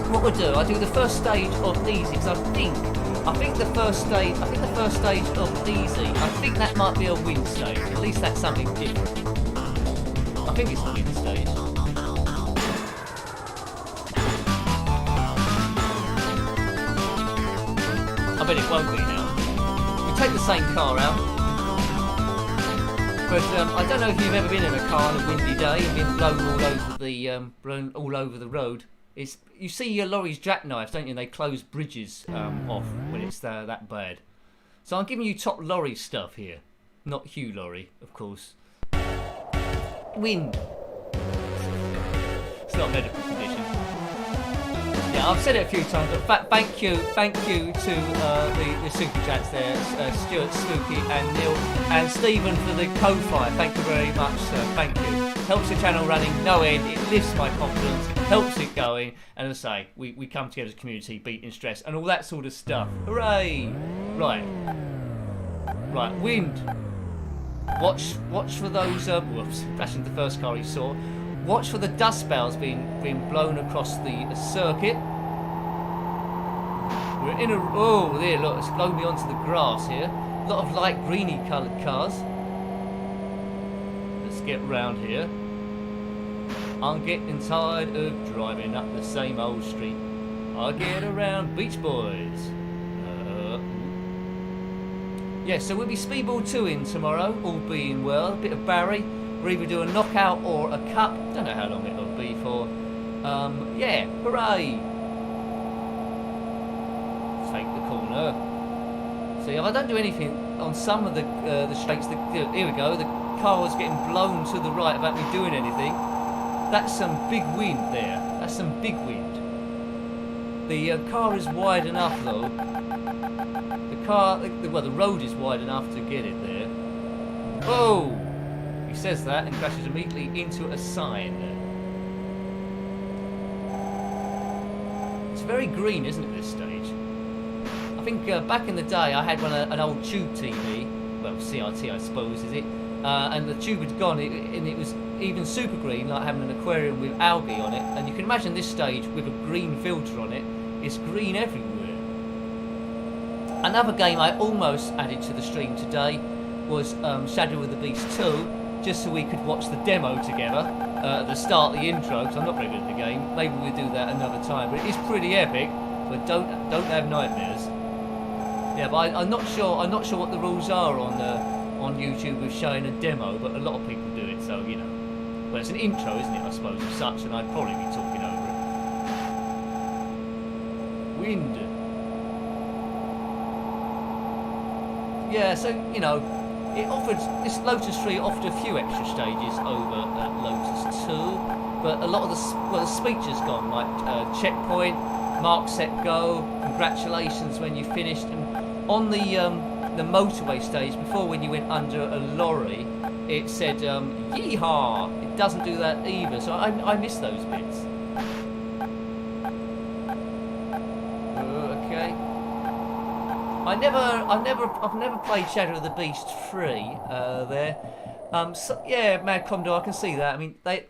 What we'll do, I'll do the first stage of easy, because I think the first stage of easy, I think that might be a win stage. At least that's something different. I think it's a win stage. I bet it won't be now. We take the same car out. But I don't know if you've ever been in a car on a windy day and been blown all over the road. You see your lorries jackknifed, don't you? And they close bridges off when it's that bad. So I'm giving you top lorry stuff here. Not Hugh Laurie, of course. Wind. It's not a medical condition. Yeah, yeah, I've said it a few times, but thank you to the super chats there, Stuart, Spooky, and Neil, and Stephen for the Ko-Fi. Thank you very much, sir. Thank you. Helps the channel running no end. It lifts my confidence, helps it going, and as I say, we come together as a community, beating stress and all that sort of stuff. Hooray! Right, wind. Watch for those. Whoops, flashing the first car he saw. Watch for the dust bowls being blown across the circuit. We're in a... Oh, there, look, it's blown me onto the grass here. A lot of light greeny coloured cars. Let's get round here. I'm getting tired of driving up the same old street. I get around Beach Boys. Yeah, so we'll be Speedball 2 in tomorrow, all being well. A bit of Barry. We'll either do a knockout or a cup. Don't know how long it'll be for. Yeah, hooray! Take the corner. See, if I don't do anything on some of the straights, here we go. The car was getting blown to the right without me doing anything. That's some big wind there. That's some big wind. The car is wide enough though. The road is wide enough to get it there. Oh! He says that and crashes immediately into a sign. It's very green, isn't it, this stage? I think back in the day I had an old tube TV, well, CRT I suppose, is it? And the tube had gone, and it was even super green, like having an aquarium with algae on it. And you can imagine this stage with a green filter on it. It's green everywhere. Another game I almost added to the stream today was Shadow of the Beast 2, just so we could watch the demo together at the start, the intro, because I'm not very good at the game. Maybe we'll do that another time, but it is pretty epic. But don't have nightmares. Yeah, but I'm not sure what the rules are on YouTube with showing a demo, but a lot of people do it, so you know. Well, it's an intro, isn't it? I suppose as such, and I'd probably be talking over it. Wind. Yeah, so you know, this Lotus 3 offered a few extra stages over Lotus 2, but a lot of the speeches gone, like checkpoint, mark, set, go, congratulations when you finished, and on the motorway stage before, when you went under a lorry, it said yeehaw. It doesn't do that either, so I miss those bits. Okay. I've never played Shadow of the Beast 3 there. So, yeah, Mad Commodore, I can see that. I mean, they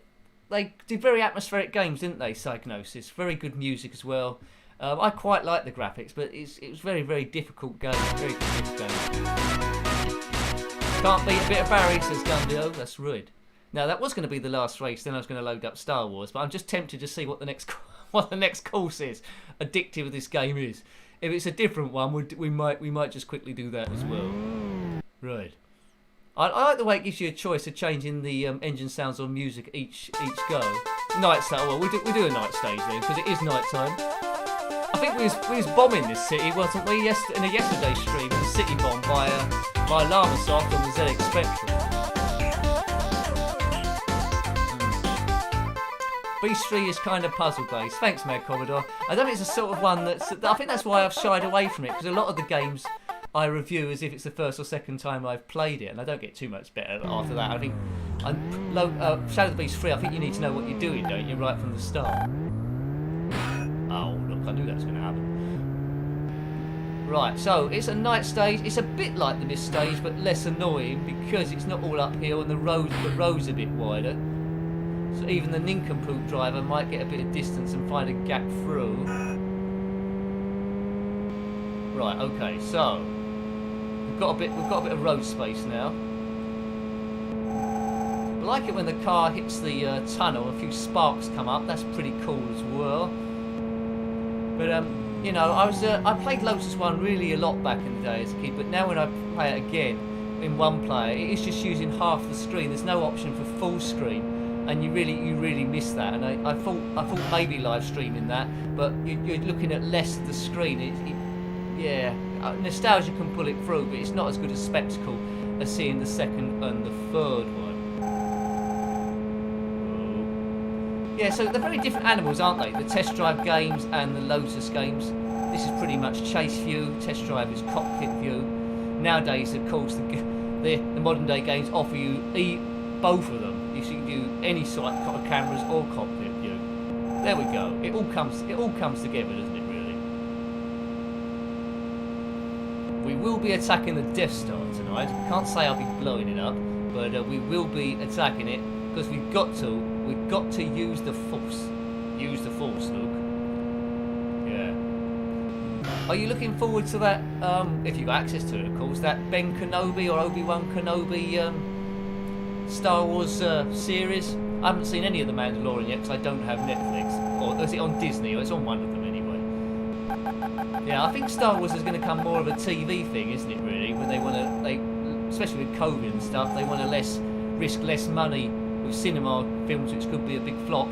did very atmospheric games, didn't they? Psygnosis, very good music as well. I quite like the graphics, but it was very, very difficult game. Very difficult game. Can't beat a bit of Barry, says Gundio. That's rude. Now that was going to be the last race. Then I was going to load up Star Wars, but I'm just tempted to see what the next course is. Addictive this game is. If it's a different one, we might just quickly do that as well. Right. I like the way it gives you a choice of changing the engine sounds or music each go. Night stage. Well, we do a night stage then because it is night time. I think we was bombing this city, wasn't we? In a yesterday stream, a city bomb by Lamasoft on the ZX Spectrum. Beast 3 is kind of puzzle based. Thanks, Mad Commodore. I don't think it's a sort of one I think that's why I've shied away from it, because a lot of the games I review as if it's the first or second time I've played it, and I don't get too much better after that. I think Shadow of the Beast 3, I think you need to know what you're doing, don't you, right from the start. Oh, look, I knew that was going to happen. Right, so it's a night stage. It's a bit like the mist stage, but less annoying because it's not all uphill and the road's a bit wider. So even the nincompoop driver might get a bit of distance and find a gap through. Right, okay, so we've got a bit of road space now. I like it when the car hits the tunnel and a few sparks come up. That's pretty cool as well. But you know, I played Lotus 1 really a lot back in the day as a kid, but now when I play it again in one player, it is just using half the screen. There's no option for full screen, and you really miss that. And I thought maybe live streaming that, but you're looking at less of the screen. Yeah, nostalgia can pull it through, but it's not as good a spectacle as seeing the second and the third one. Yeah, so they're very different animals, aren't they? The test drive games and the Lotus games. This is pretty much chase view. Test drive is cockpit view. Nowadays, of course, the modern day games offer you both of them. You can do any sort of cameras or cockpit view. There we go. It all comes together, doesn't it? Really. We will be attacking the Death Star tonight. Can't say I'll be blowing it up, but we will be attacking it because we've got to use the Force. Use the Force, Luke. Yeah. Are you looking forward to that? If you've got access to it, of course. That Ben Kenobi or Obi-Wan Kenobi Star Wars series. I haven't seen any of the Mandalorian yet because I don't have Netflix. Or is it on Disney? Or it's on one of them anyway. Yeah, I think Star Wars is going to come more of a TV thing, isn't it? Really, when they want to, especially with COVID and stuff, they want to risk less money with cinema films, which could be a big flop.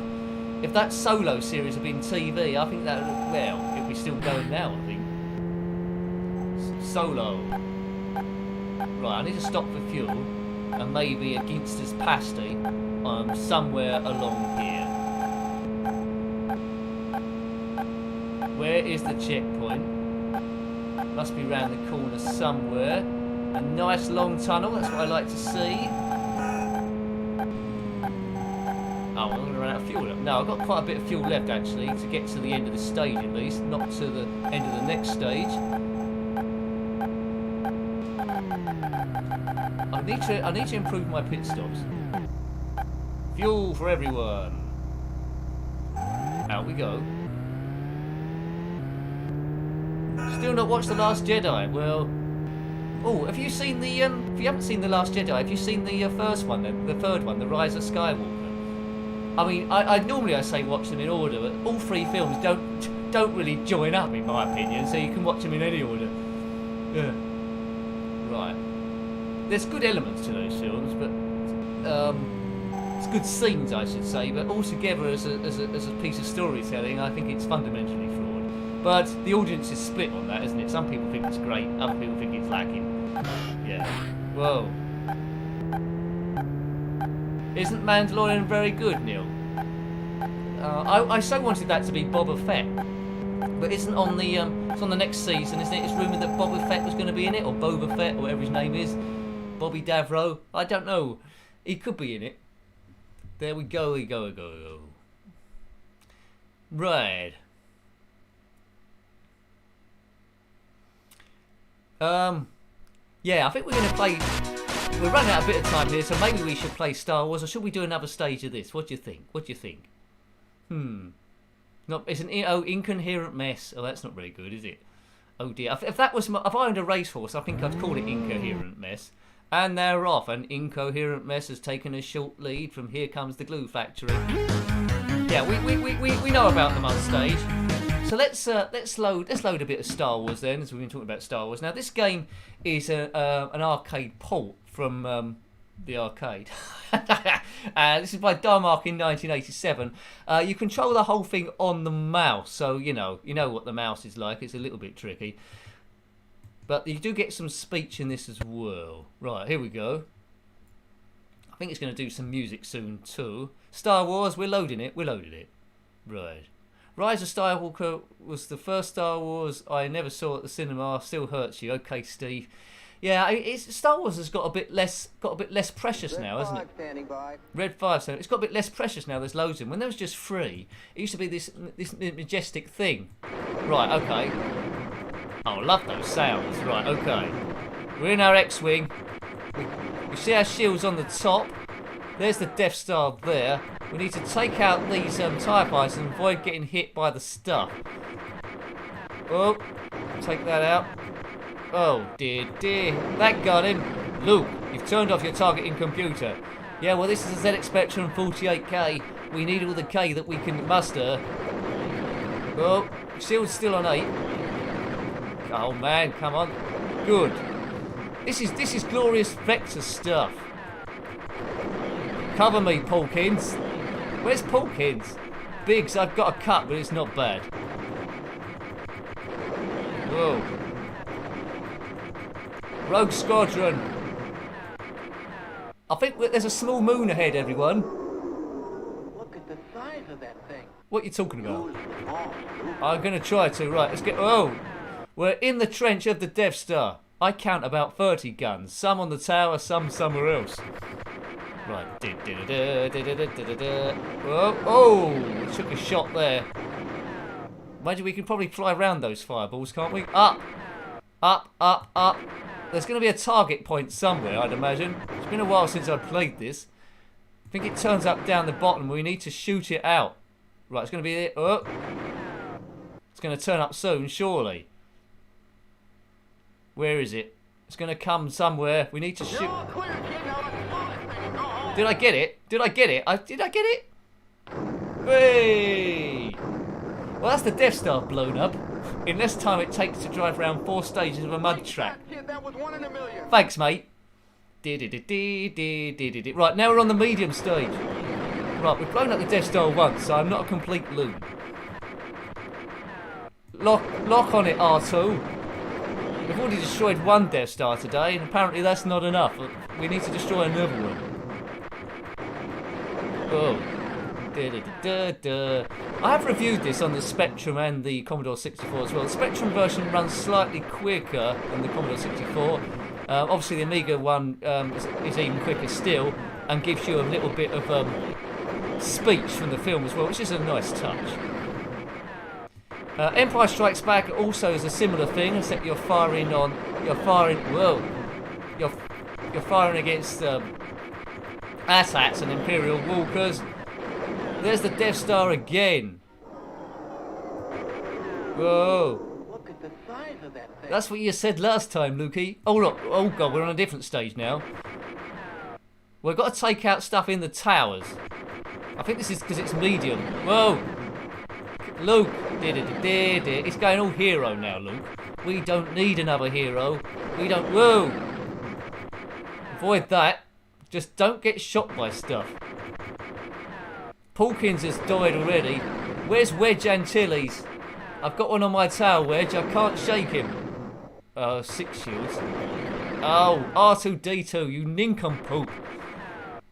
If that Solo series had been TV, I think that it'd be still going now. I think Solo. Right, I need to stop for fuel, and maybe a Ginster's pasty somewhere along here. Where is the checkpoint? Must be round the corner somewhere. A nice long tunnel, that's what I like to see. Oh, I'm going to run out of fuel. No, I've got quite a bit of fuel left actually to get to the end of the stage at least, not to the end of the next stage. I need to improve my pit stops. Fuel for everyone. Out we go. Still not watched The Last Jedi. Well, oh, have you seen the? If you haven't seen The Last Jedi, have you seen the first one then? The third one, The Rise of Skywalker. I mean, I normally say watch them in order, but all three films don't really join up in my opinion. So you can watch them in any order. Yeah. Right. There's good elements to those films, but it's good scenes, I should say. But altogether, as a piece of storytelling, I think it's fundamentally flawed. But the audience is split on that, isn't it? Some people think it's great, other people think it's lacking. Yeah. Whoa. Isn't Mandalorian very good, Neil? I so wanted that to be Boba Fett, but isn't on the it's on the next season, isn't it? It's rumoured that Boba Fett was going to be in it, or Boba Fett, or whatever his name is, Bobby Davro. I don't know. He could be in it. There we go. We go. Right. Yeah, I think we're going to play. We're running out a bit of time here, so maybe we should play Star Wars, or should we do another stage of this? What do you think? Not, it's an incoherent mess. Oh, that's not very good, is it? Oh dear. If I owned a racehorse, I think I'd call it Incoherent Mess. And they're off. An incoherent mess has taken a short lead from Here Comes the Glue Factory. Yeah, we know about them on stage. So let's load a bit of Star Wars then, as we've been talking about Star Wars. Now this game is an arcade port from the arcade. This is by Darmark in 1987. You control the whole thing on the mouse, so you know what the mouse is like. It's a little bit tricky, but you do get some speech in this as well. Right, here we go. I think it's going to do some music soon too. Star Wars, we're loading it. Right. Rise of Skywalker was the first Star Wars I never saw at the cinema. Still hurts you. Okay, Steve. Yeah, Star Wars has got a bit less precious now, hasn't it? Red 5, so it's got a bit less precious now. There's loads of them. When there was just 3, it used to be this majestic thing. Right, okay. Oh, I love those sounds. Right, okay. We're in our X-wing. We see our shields on the top. There's the Death Star there. We need to take out these TIE fighters and avoid getting hit by the stuff. Oh, take that out. Oh dear, that got him. Luke, you've turned off your targeting computer. Yeah, well this is a ZX Spectrum 48K. We need all the K that we can muster. Oh, shield's still on 8. Oh man, come on. Good. This is glorious Vector stuff. Cover me, Paulkins. Where's Paulkins? Biggs, I've got a cut, but it's not bad. Whoa. Rogue Squadron. I think there's a small moon ahead, everyone. Look at the size What are you talking about? I'm going to try to. Right, let's get... Oh! We're in the trench of the Death Star. I count about 30 guns. Some on the tower, some somewhere else. Right. Oh! We took a shot there. Imagine we can probably fly around those fireballs, can't we? Up! Up, up, up. There's going to be a target point somewhere, I'd imagine. It's been a while since I've played this. I think it turns up down the bottom. We need to shoot it out. Right, it's going to be it. Oh. It's going to turn up soon, surely. Where is it? It's going to come somewhere. We need to shoot. Did I get it? Did I get it? Did I get it? Hey! Well, that's the Death Star blown up. In less time it takes to drive around 4 stages of a mud trap. Thanks, mate. Right, now we're on the medium stage. Right, we've blown up the Death Star once, so I'm not a complete loon. Lock on it, R2. We've already destroyed one Death Star today, and apparently that's not enough. We need to destroy another one. Oh. I have reviewed this on the Spectrum and the Commodore 64 as well. The Spectrum version runs slightly quicker than the Commodore 64. Obviously the Amiga one is even quicker still and gives you a little bit of speech from the film as well, which is a nice touch. Empire Strikes Back also is a similar thing, except you're firing against AT-ATs and Imperial Walkers. There's the Death Star again. Whoa. Look at the size of that thing. That's what you said last time, Lukey. Oh look, oh god, we're on a different stage now. We've got to take out stuff in the towers. I think this is because it's medium. Whoa. Luke. It's going all hero now, Luke. We don't need another hero. We don't... Whoa. Avoid that. Just don't get shot by stuff. Pawkins has died already. Where's Wedge Antilles? I've got one on my tower, Wedge. I can't shake him. 6 shields. Oh, R2-D2, you nincompoop.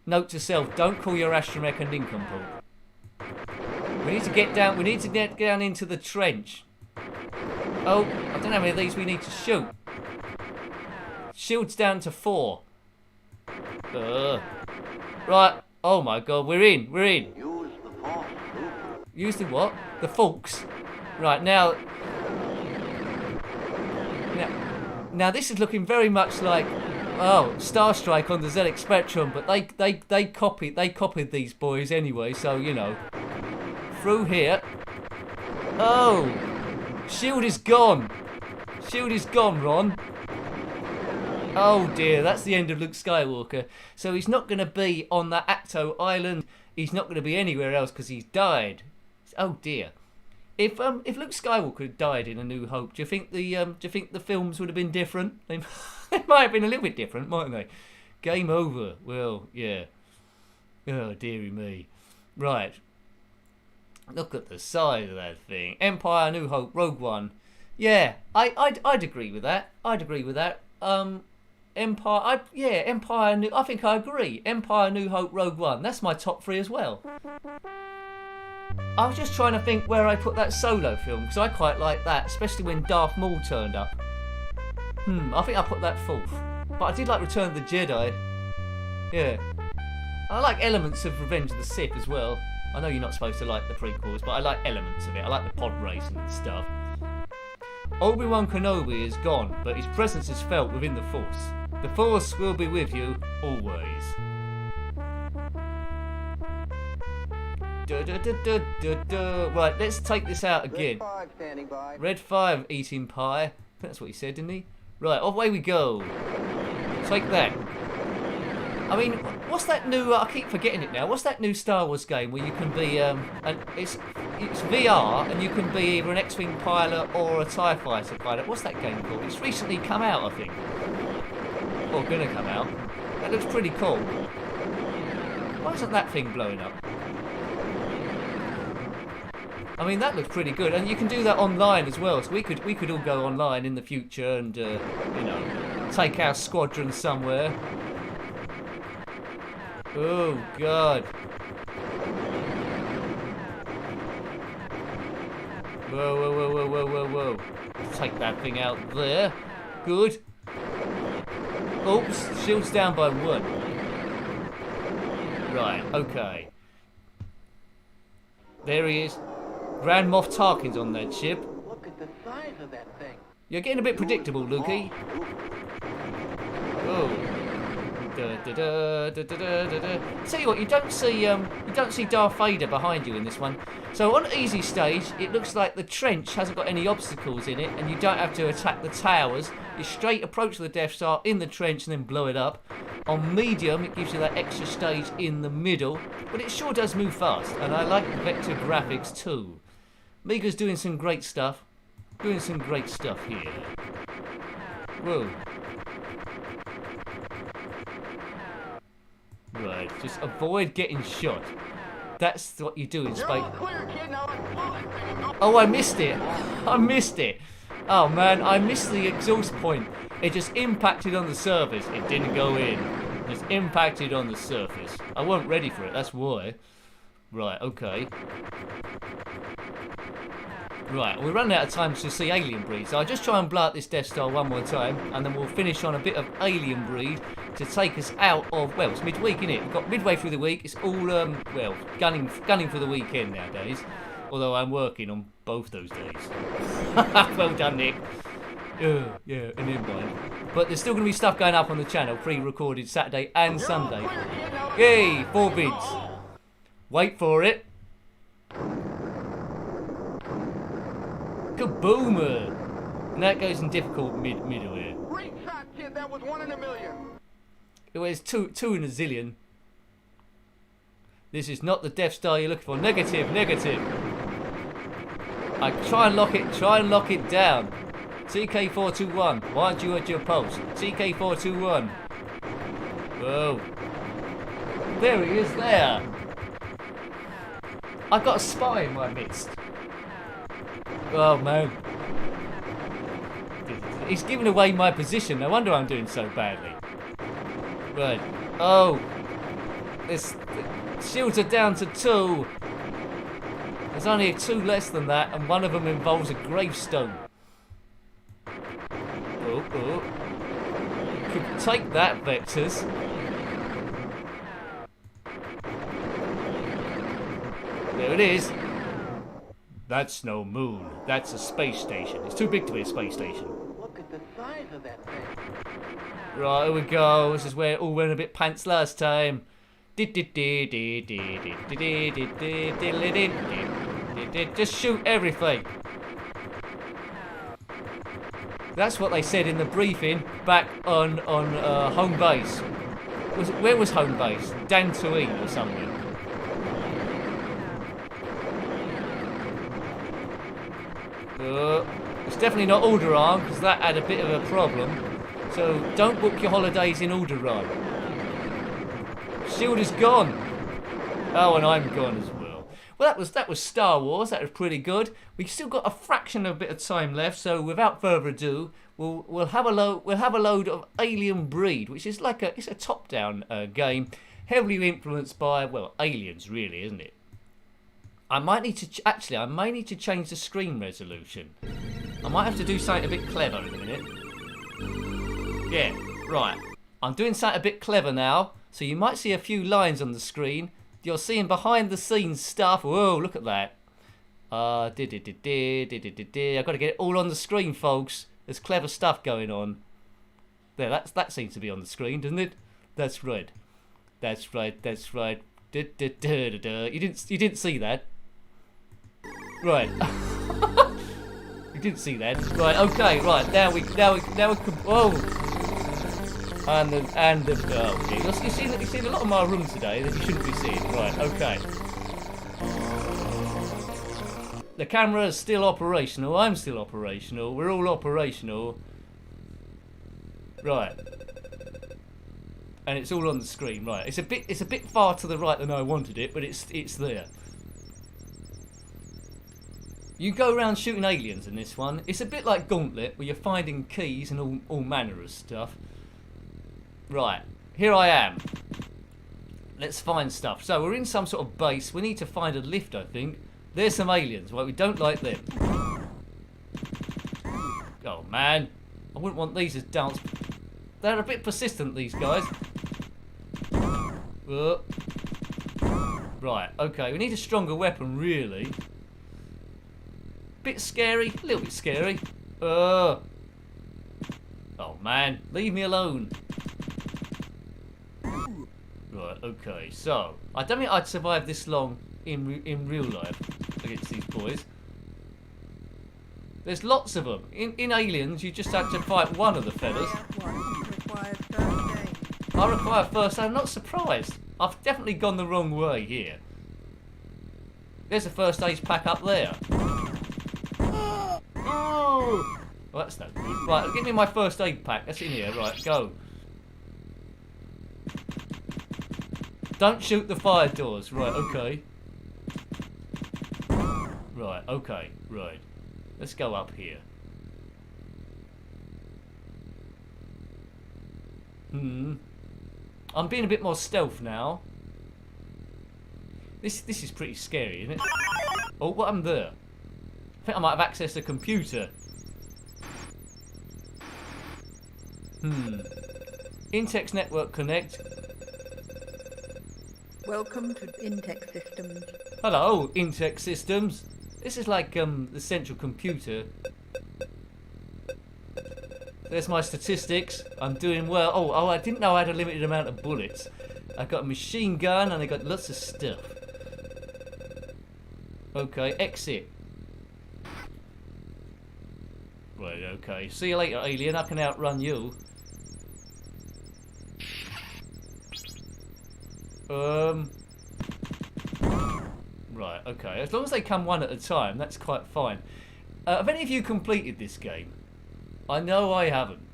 Note to self, don't call your astromech a nincompoop. We need to get down. We need to get down into the trench. Oh, I don't know how many of these we need to shoot. Shields down to 4. Right. Oh my god, we're in. We're in. Use the force. Use the what? The forks. Right, now this is looking very much like Star Strike on the ZX Spectrum, but they copied these boys anyway, so you know. Through here. Oh! Shield is gone! Shield is gone, Ron. Oh dear, that's the end of Luke Skywalker. So he's not going to be on the Acto Island. He's not going to be anywhere else because he's died. Oh dear. If Luke Skywalker had died in A New Hope, do you think the films would have been different? They might have been a little bit different, mightn't they? Game over. Well, yeah. Oh dearie me. Right. Look at the size of that thing. Empire, New Hope, Rogue One. Yeah, I'd agree with that. I'd agree with that. Empire, Empire, I think I agree. Empire, New Hope, Rogue One. That's my top 3 as well. I was just trying to think where I put that Solo film, because I quite like that, especially when Darth Maul turned up. I think I put that 4th. But I did like Return of the Jedi. Yeah. I like elements of Revenge of the Sith as well. I know you're not supposed to like the prequels, but I like elements of it. I like the pod racing and stuff. Obi-Wan Kenobi is gone, but his presence is felt within the Force. The Force will be with you always. Right, let's take this out again. Red 5 standing by. Red 5 eating pie. I think that's what he said, didn't he? Right, away we go. Take that. I mean, what's that new? I keep forgetting it now. What's that new Star Wars game where you can be it's VR and you can be either an X-wing pilot or a TIE fighter pilot? What's that game called? It's recently come out, I think, or gonna come out. That looks pretty cool. Why isn't that thing blowing up? I mean, that looks pretty good, and you can do that online as well. So we could all go online in the future and you know, take our squadron somewhere. Oh god. Whoa, whoa, whoa, whoa, whoa, whoa, whoa. Let's take that thing out there. Good. Oops, shield's down by 1. Right, okay. There he is. Grand Moff Tarkin's on that ship. Look at the size of that thing. You're getting a bit predictable, Lukey. Oh. Da, da, da, da, da, da, da. Tell you what, you don't see Darth Vader behind you in this one. So on easy stage, it looks like the trench hasn't got any obstacles in it, and you don't have to attack the towers. You straight approach the Death Star in the trench and then blow it up. On medium, it gives you that extra stage in the middle, but it sure does move fast, and I like the vector graphics too. Amiga's doing some great stuff. Doing some great stuff here. Whoa. Right, just avoid getting shot. That's what you do in space. Oh, I missed it. I missed it. Oh man, I missed the exhaust point. It just impacted on the surface. It didn't go in. It just impacted on the surface. I wasn't ready for it, that's why. Right, okay. Right, we're running out of time to see Alien Breed, so I'll just try and blow up this Death Star one more time, and then we'll finish on a bit of Alien Breed to take us out of, well, it's midweek, isn't it? We've got midway through the week, it's all, well, gunning for the weekend nowadays, although I'm working on both those days. Well done, Nick. Yeah, an invite. But there's still going to be stuff going up on the channel, pre-recorded Saturday and Sunday. Yay, 4 vids. Wait for it. Kaboomer! And that goes in difficult middle here. Great shot, kid. That was 1 in a million. It was two in a zillion. This is not the Death Star you're looking for. Negative, negative. I try and lock it down. TK421, why aren't you at your post? TK421. Whoa. There he is there. I've got a spy in my midst. Oh man. He's giving away my position. No wonder I'm doing so badly. Right. Oh. The shields are down to 2. There's only 2 less than that, and one of them involves a gravestone. Oh. Could take that, Vectors. There it is. That's no moon. That's a space station. It's too big to be a space station. Look at the size of that thing. Right, here we go. This is where it all went a bit pants last time. Just shoot everything. That's what they said in the briefing back on home base. Where was home base? Dantooine or something. It's definitely not Alderaan, because that had a bit of a problem. So don't book your holidays in Alderaan. Shield is gone. Oh, and I'm gone as well. Well, that was Star Wars. That was pretty good. We've still got a fraction of a bit of time left. So without further ado, we'll have a load of Alien Breed, which is like it's a top-down game, heavily influenced by, well, aliens, really, isn't it? I might need to change the screen resolution. I might have to do something a bit clever in a minute. Yeah, right. I'm doing something a bit clever now, so you might see a few lines on the screen. You're seeing behind the scenes stuff. Whoa, look at that. I've got to get it all on the screen, folks. There's clever stuff going on. There, that seems to be on the screen, doesn't it? That's right. That's right. You didn't see that. Right. You didn't see that. Right, okay, right. Now we can, whoa. And the oh dear. You've seen a lot of my room today that you shouldn't be seeing. Right, okay. The camera is still operational. I'm still operational. We're all operational. Right. And it's all on the screen. Right. It's a bit far to the right than I wanted it, but it's there. You go around shooting aliens in this one. It's a bit like Gauntlet, where you're finding keys and all manner of stuff. Right, here I am. Let's find stuff. So we're in some sort of base. We need to find a lift, I think. There's some aliens. Well, we don't like them. Oh man, I wouldn't want these as dance. They're a bit persistent, these guys. Right, okay, we need a stronger weapon, really. Bit scary, a little bit scary. Oh man, leave me alone. Right, okay, so I don't think I'd survive this long in real life against these boys. There's lots of them. In Aliens, you just have to fight one of the fellas. I require first aid. I'm not surprised. I've definitely gone the wrong way here. There's a first aid pack up there. Oh, well, that's no good. Right, give me my first aid pack. That's in here. Right, go. Don't shoot the fire doors. Right, okay. Right, okay, right. Let's go up here. I'm being a bit more stealth now. This is pretty scary, isn't it? Oh, what happened there? I think I might have accessed a computer. Intex network connect. Welcome to Intex Systems. Hello, Intex Systems. This is like the central computer. There's my statistics. I'm doing well. Oh, I didn't know I had a limited amount of bullets. I got a machine gun and I got lots of stuff. Okay, exit. Right, okay. See you later, alien. I can outrun you. Right, okay. As long as they come one at a time, that's quite fine. Have any of you completed this game? I know I haven't.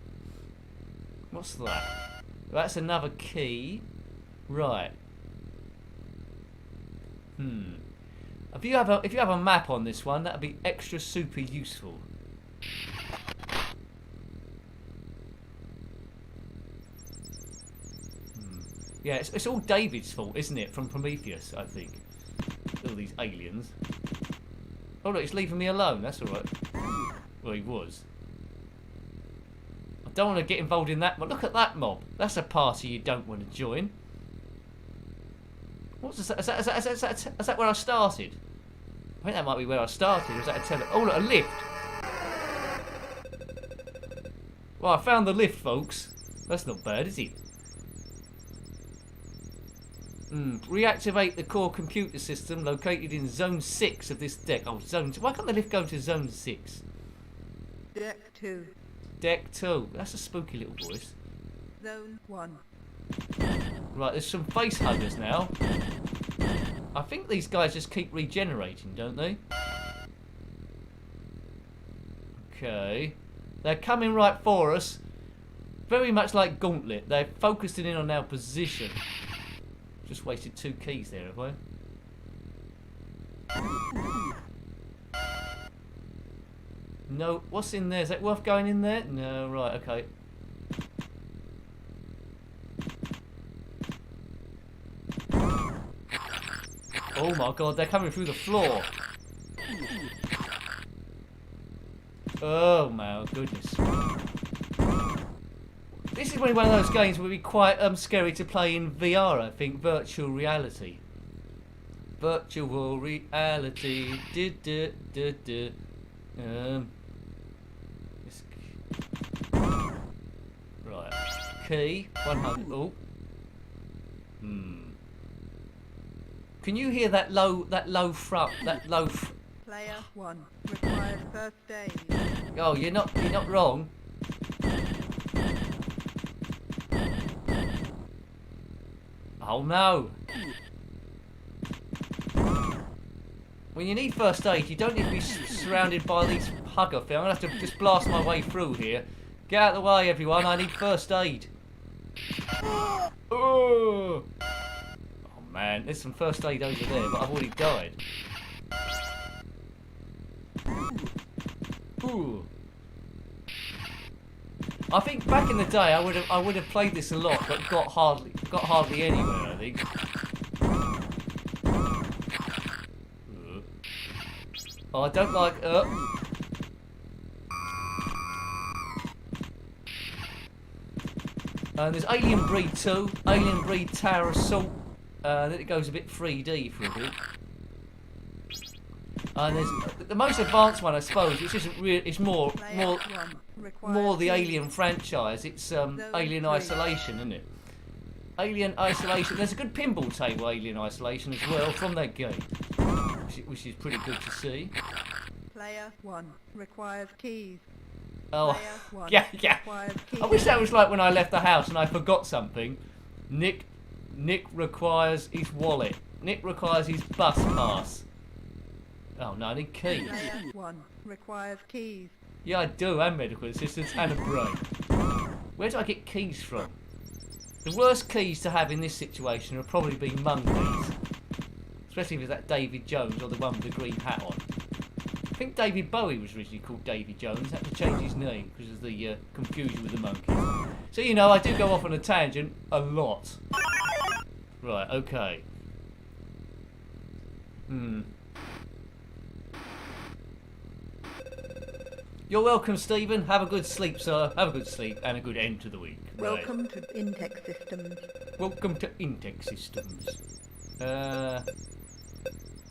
What's that? That's another key. Right. If you have a map on this one, that'd be extra super useful. Yeah, it's all David's fault, isn't it? From Prometheus, I think. All these aliens. Oh look, he's leaving me alone. That's all right. Well, he was. I don't want to get involved in that. But look at that mob. That's a party you don't want to join. What's that? Is that where I started? I think that might be where I started. Was that a tele? Oh look, a lift. Well, I found the lift, folks. That's not bad, is it? Reactivate the core computer system located in Zone 6 of this deck. Oh, Zone 2. Why can't the lift go to Zone 6? Deck 2. Deck 2. That's a spooky little voice. Zone 1. Right, there's some face huggers now. I think these guys just keep regenerating, don't they? Okay. They're coming right for us. Very much like Gauntlet. They're focusing in on our position. Just wasted 2 keys there, have I? No, what's in there? Is that worth going in there? No, right, okay. Oh my god, they're coming through the floor. Oh my goodness. This is one of those games that would be quite scary to play in VR, I think. Virtual reality. Virtual reality. Right. Key. 100. Oh. Can you hear that low front? Player 1 requires first aid. Oh, you're not wrong. Oh no! When you need first aid, you don't need to be surrounded by these hugger things. I'm gonna have to just blast my way through here. Get out of the way, everyone. I need first aid. Oh man, there's some first aid over there, but I've already died. Ooh. I think back in the day I would have played this a lot, but got hardly anywhere, I think. Oh, I don't like There's Alien Breed 2, Alien Breed Tower Assault. Then it goes a bit 3D for a bit. And there's the most advanced one, I suppose. Which isn't real. It's more the Alien franchise. It's Alien Isolation, isn't it? Alien Isolation. There's a good pinball table, Alien Isolation, as well from that game, which is pretty good to see. Player 1 requires keys. Oh, Player 1 yeah. requires keys. I wish that was like when I left the house and I forgot something. Nick requires his wallet. Nick requires his bus pass. Oh no, I need keys. Player 1 requires keys. Yeah, I do, and medical assistance and a brain. Where do I get keys from? The worst keys to have in this situation would probably be monkeys. Especially if it's that David Jones or the one with the green hat on. I think David Bowie was originally called David Jones. Had to change his name because of the confusion with the monkeys. So, you know, I do go off on a tangent a lot. Right, okay. You're welcome, Stephen. Have a good sleep, sir. Have a good sleep and a good end to the week. Right. Welcome to Intex Systems. Welcome to Intex Systems.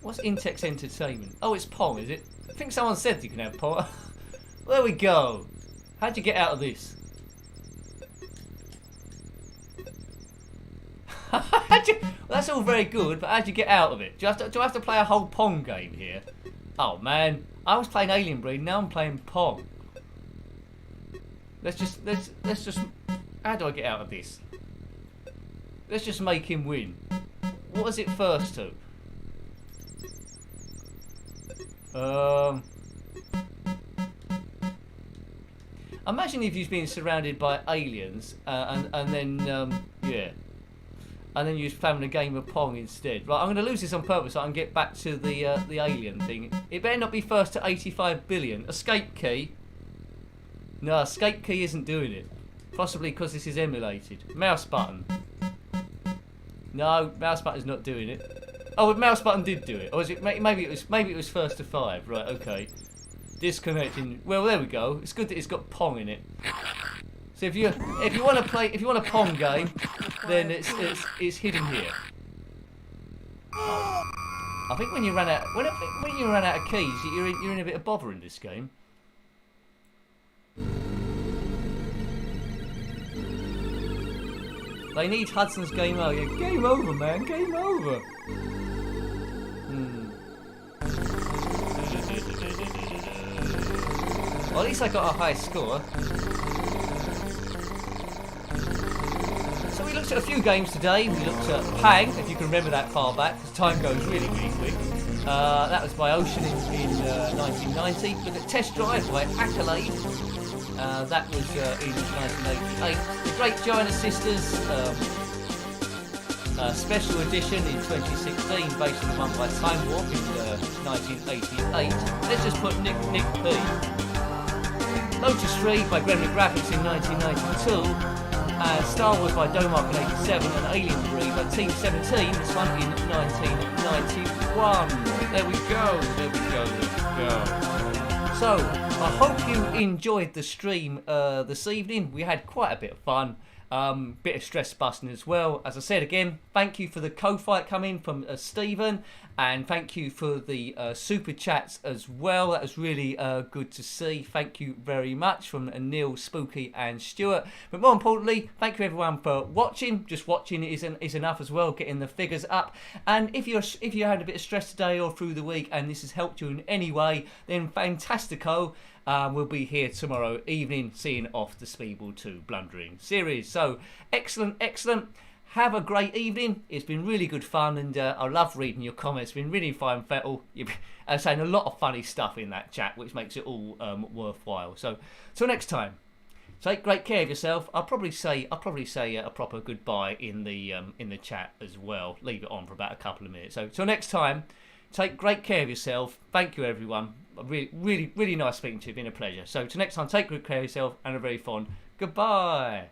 What's Intex Entertainment? Oh, it's Pong, is it? I think someone said you can have Pong. There we go. How'd you get out of this? Well, that's all very good, but how'd you get out of it? Do I have to play a whole Pong game here? Oh man, I was playing Alien Breed, now I'm playing Pong. Let's just. How do I get out of this? Let's just make him win. What was it first to? Imagine if you've been surrounded by aliens and then yeah. And then you just having a game of Pong instead. Right, I'm going to lose this on purpose so I can get back to the alien thing. It better not be first to 85 billion. Escape key. No, escape key isn't doing it. Possibly because this is emulated. Mouse button. No, mouse button's not doing it. Oh, the mouse button did do it. Or was it? Maybe it was first to 5. Right, okay. Disconnecting. Well, there we go. It's good that it's got Pong in it. So if you want a Pong game, then it's hidden here. Oh. I think when you run out of keys, you're in a bit of bother in this game. They need Hudson's game over. Yeah, game over, man. Game over. Well, at least I got a high score. So we looked at a few games today. We looked at Pang, if you can remember that far back, because time goes really, really quick. That was by Ocean in 1990. Looked at Test Drive by Accolade. That was in 1988. The Great Giana Sisters Special Edition in 2016, based on the one by Time Warp in 1988. Let's just put Nick P. Lotus 3 by Gremlin Graphics in 1992. Star Wars by Domark in 87 and Alien 3 by Team 17, this one in 1991. There we go. So, I hope you enjoyed the stream this evening. We had quite a bit of fun, bit of stress busting as well. As I said again, thank you for the co-fight coming from Stephen, and thank you for the super chats as well. That was really good to see. Thank you very much from Neil, Spooky and Stuart. But more importantly, thank you everyone for watching. Just watching is enough as well, getting the figures up. And if you had a bit of stress today or through the week and this has helped you in any way, then fantastico. We'll be here tomorrow evening seeing off the Speedball 2 Blundering series. So, excellent. Have a great evening. It's been really good fun, and I love reading your comments. It's been really fun, Fettel. You're saying a lot of funny stuff in that chat, which makes it all worthwhile. So, till next time, take great care of yourself. I'll probably say a proper goodbye in the chat as well. Leave it on for about a couple of minutes. So, till next time, take great care of yourself. Thank you, everyone. Really nice speaking to you. It's been a pleasure. So, till next time, take good care of yourself, and a very fond goodbye.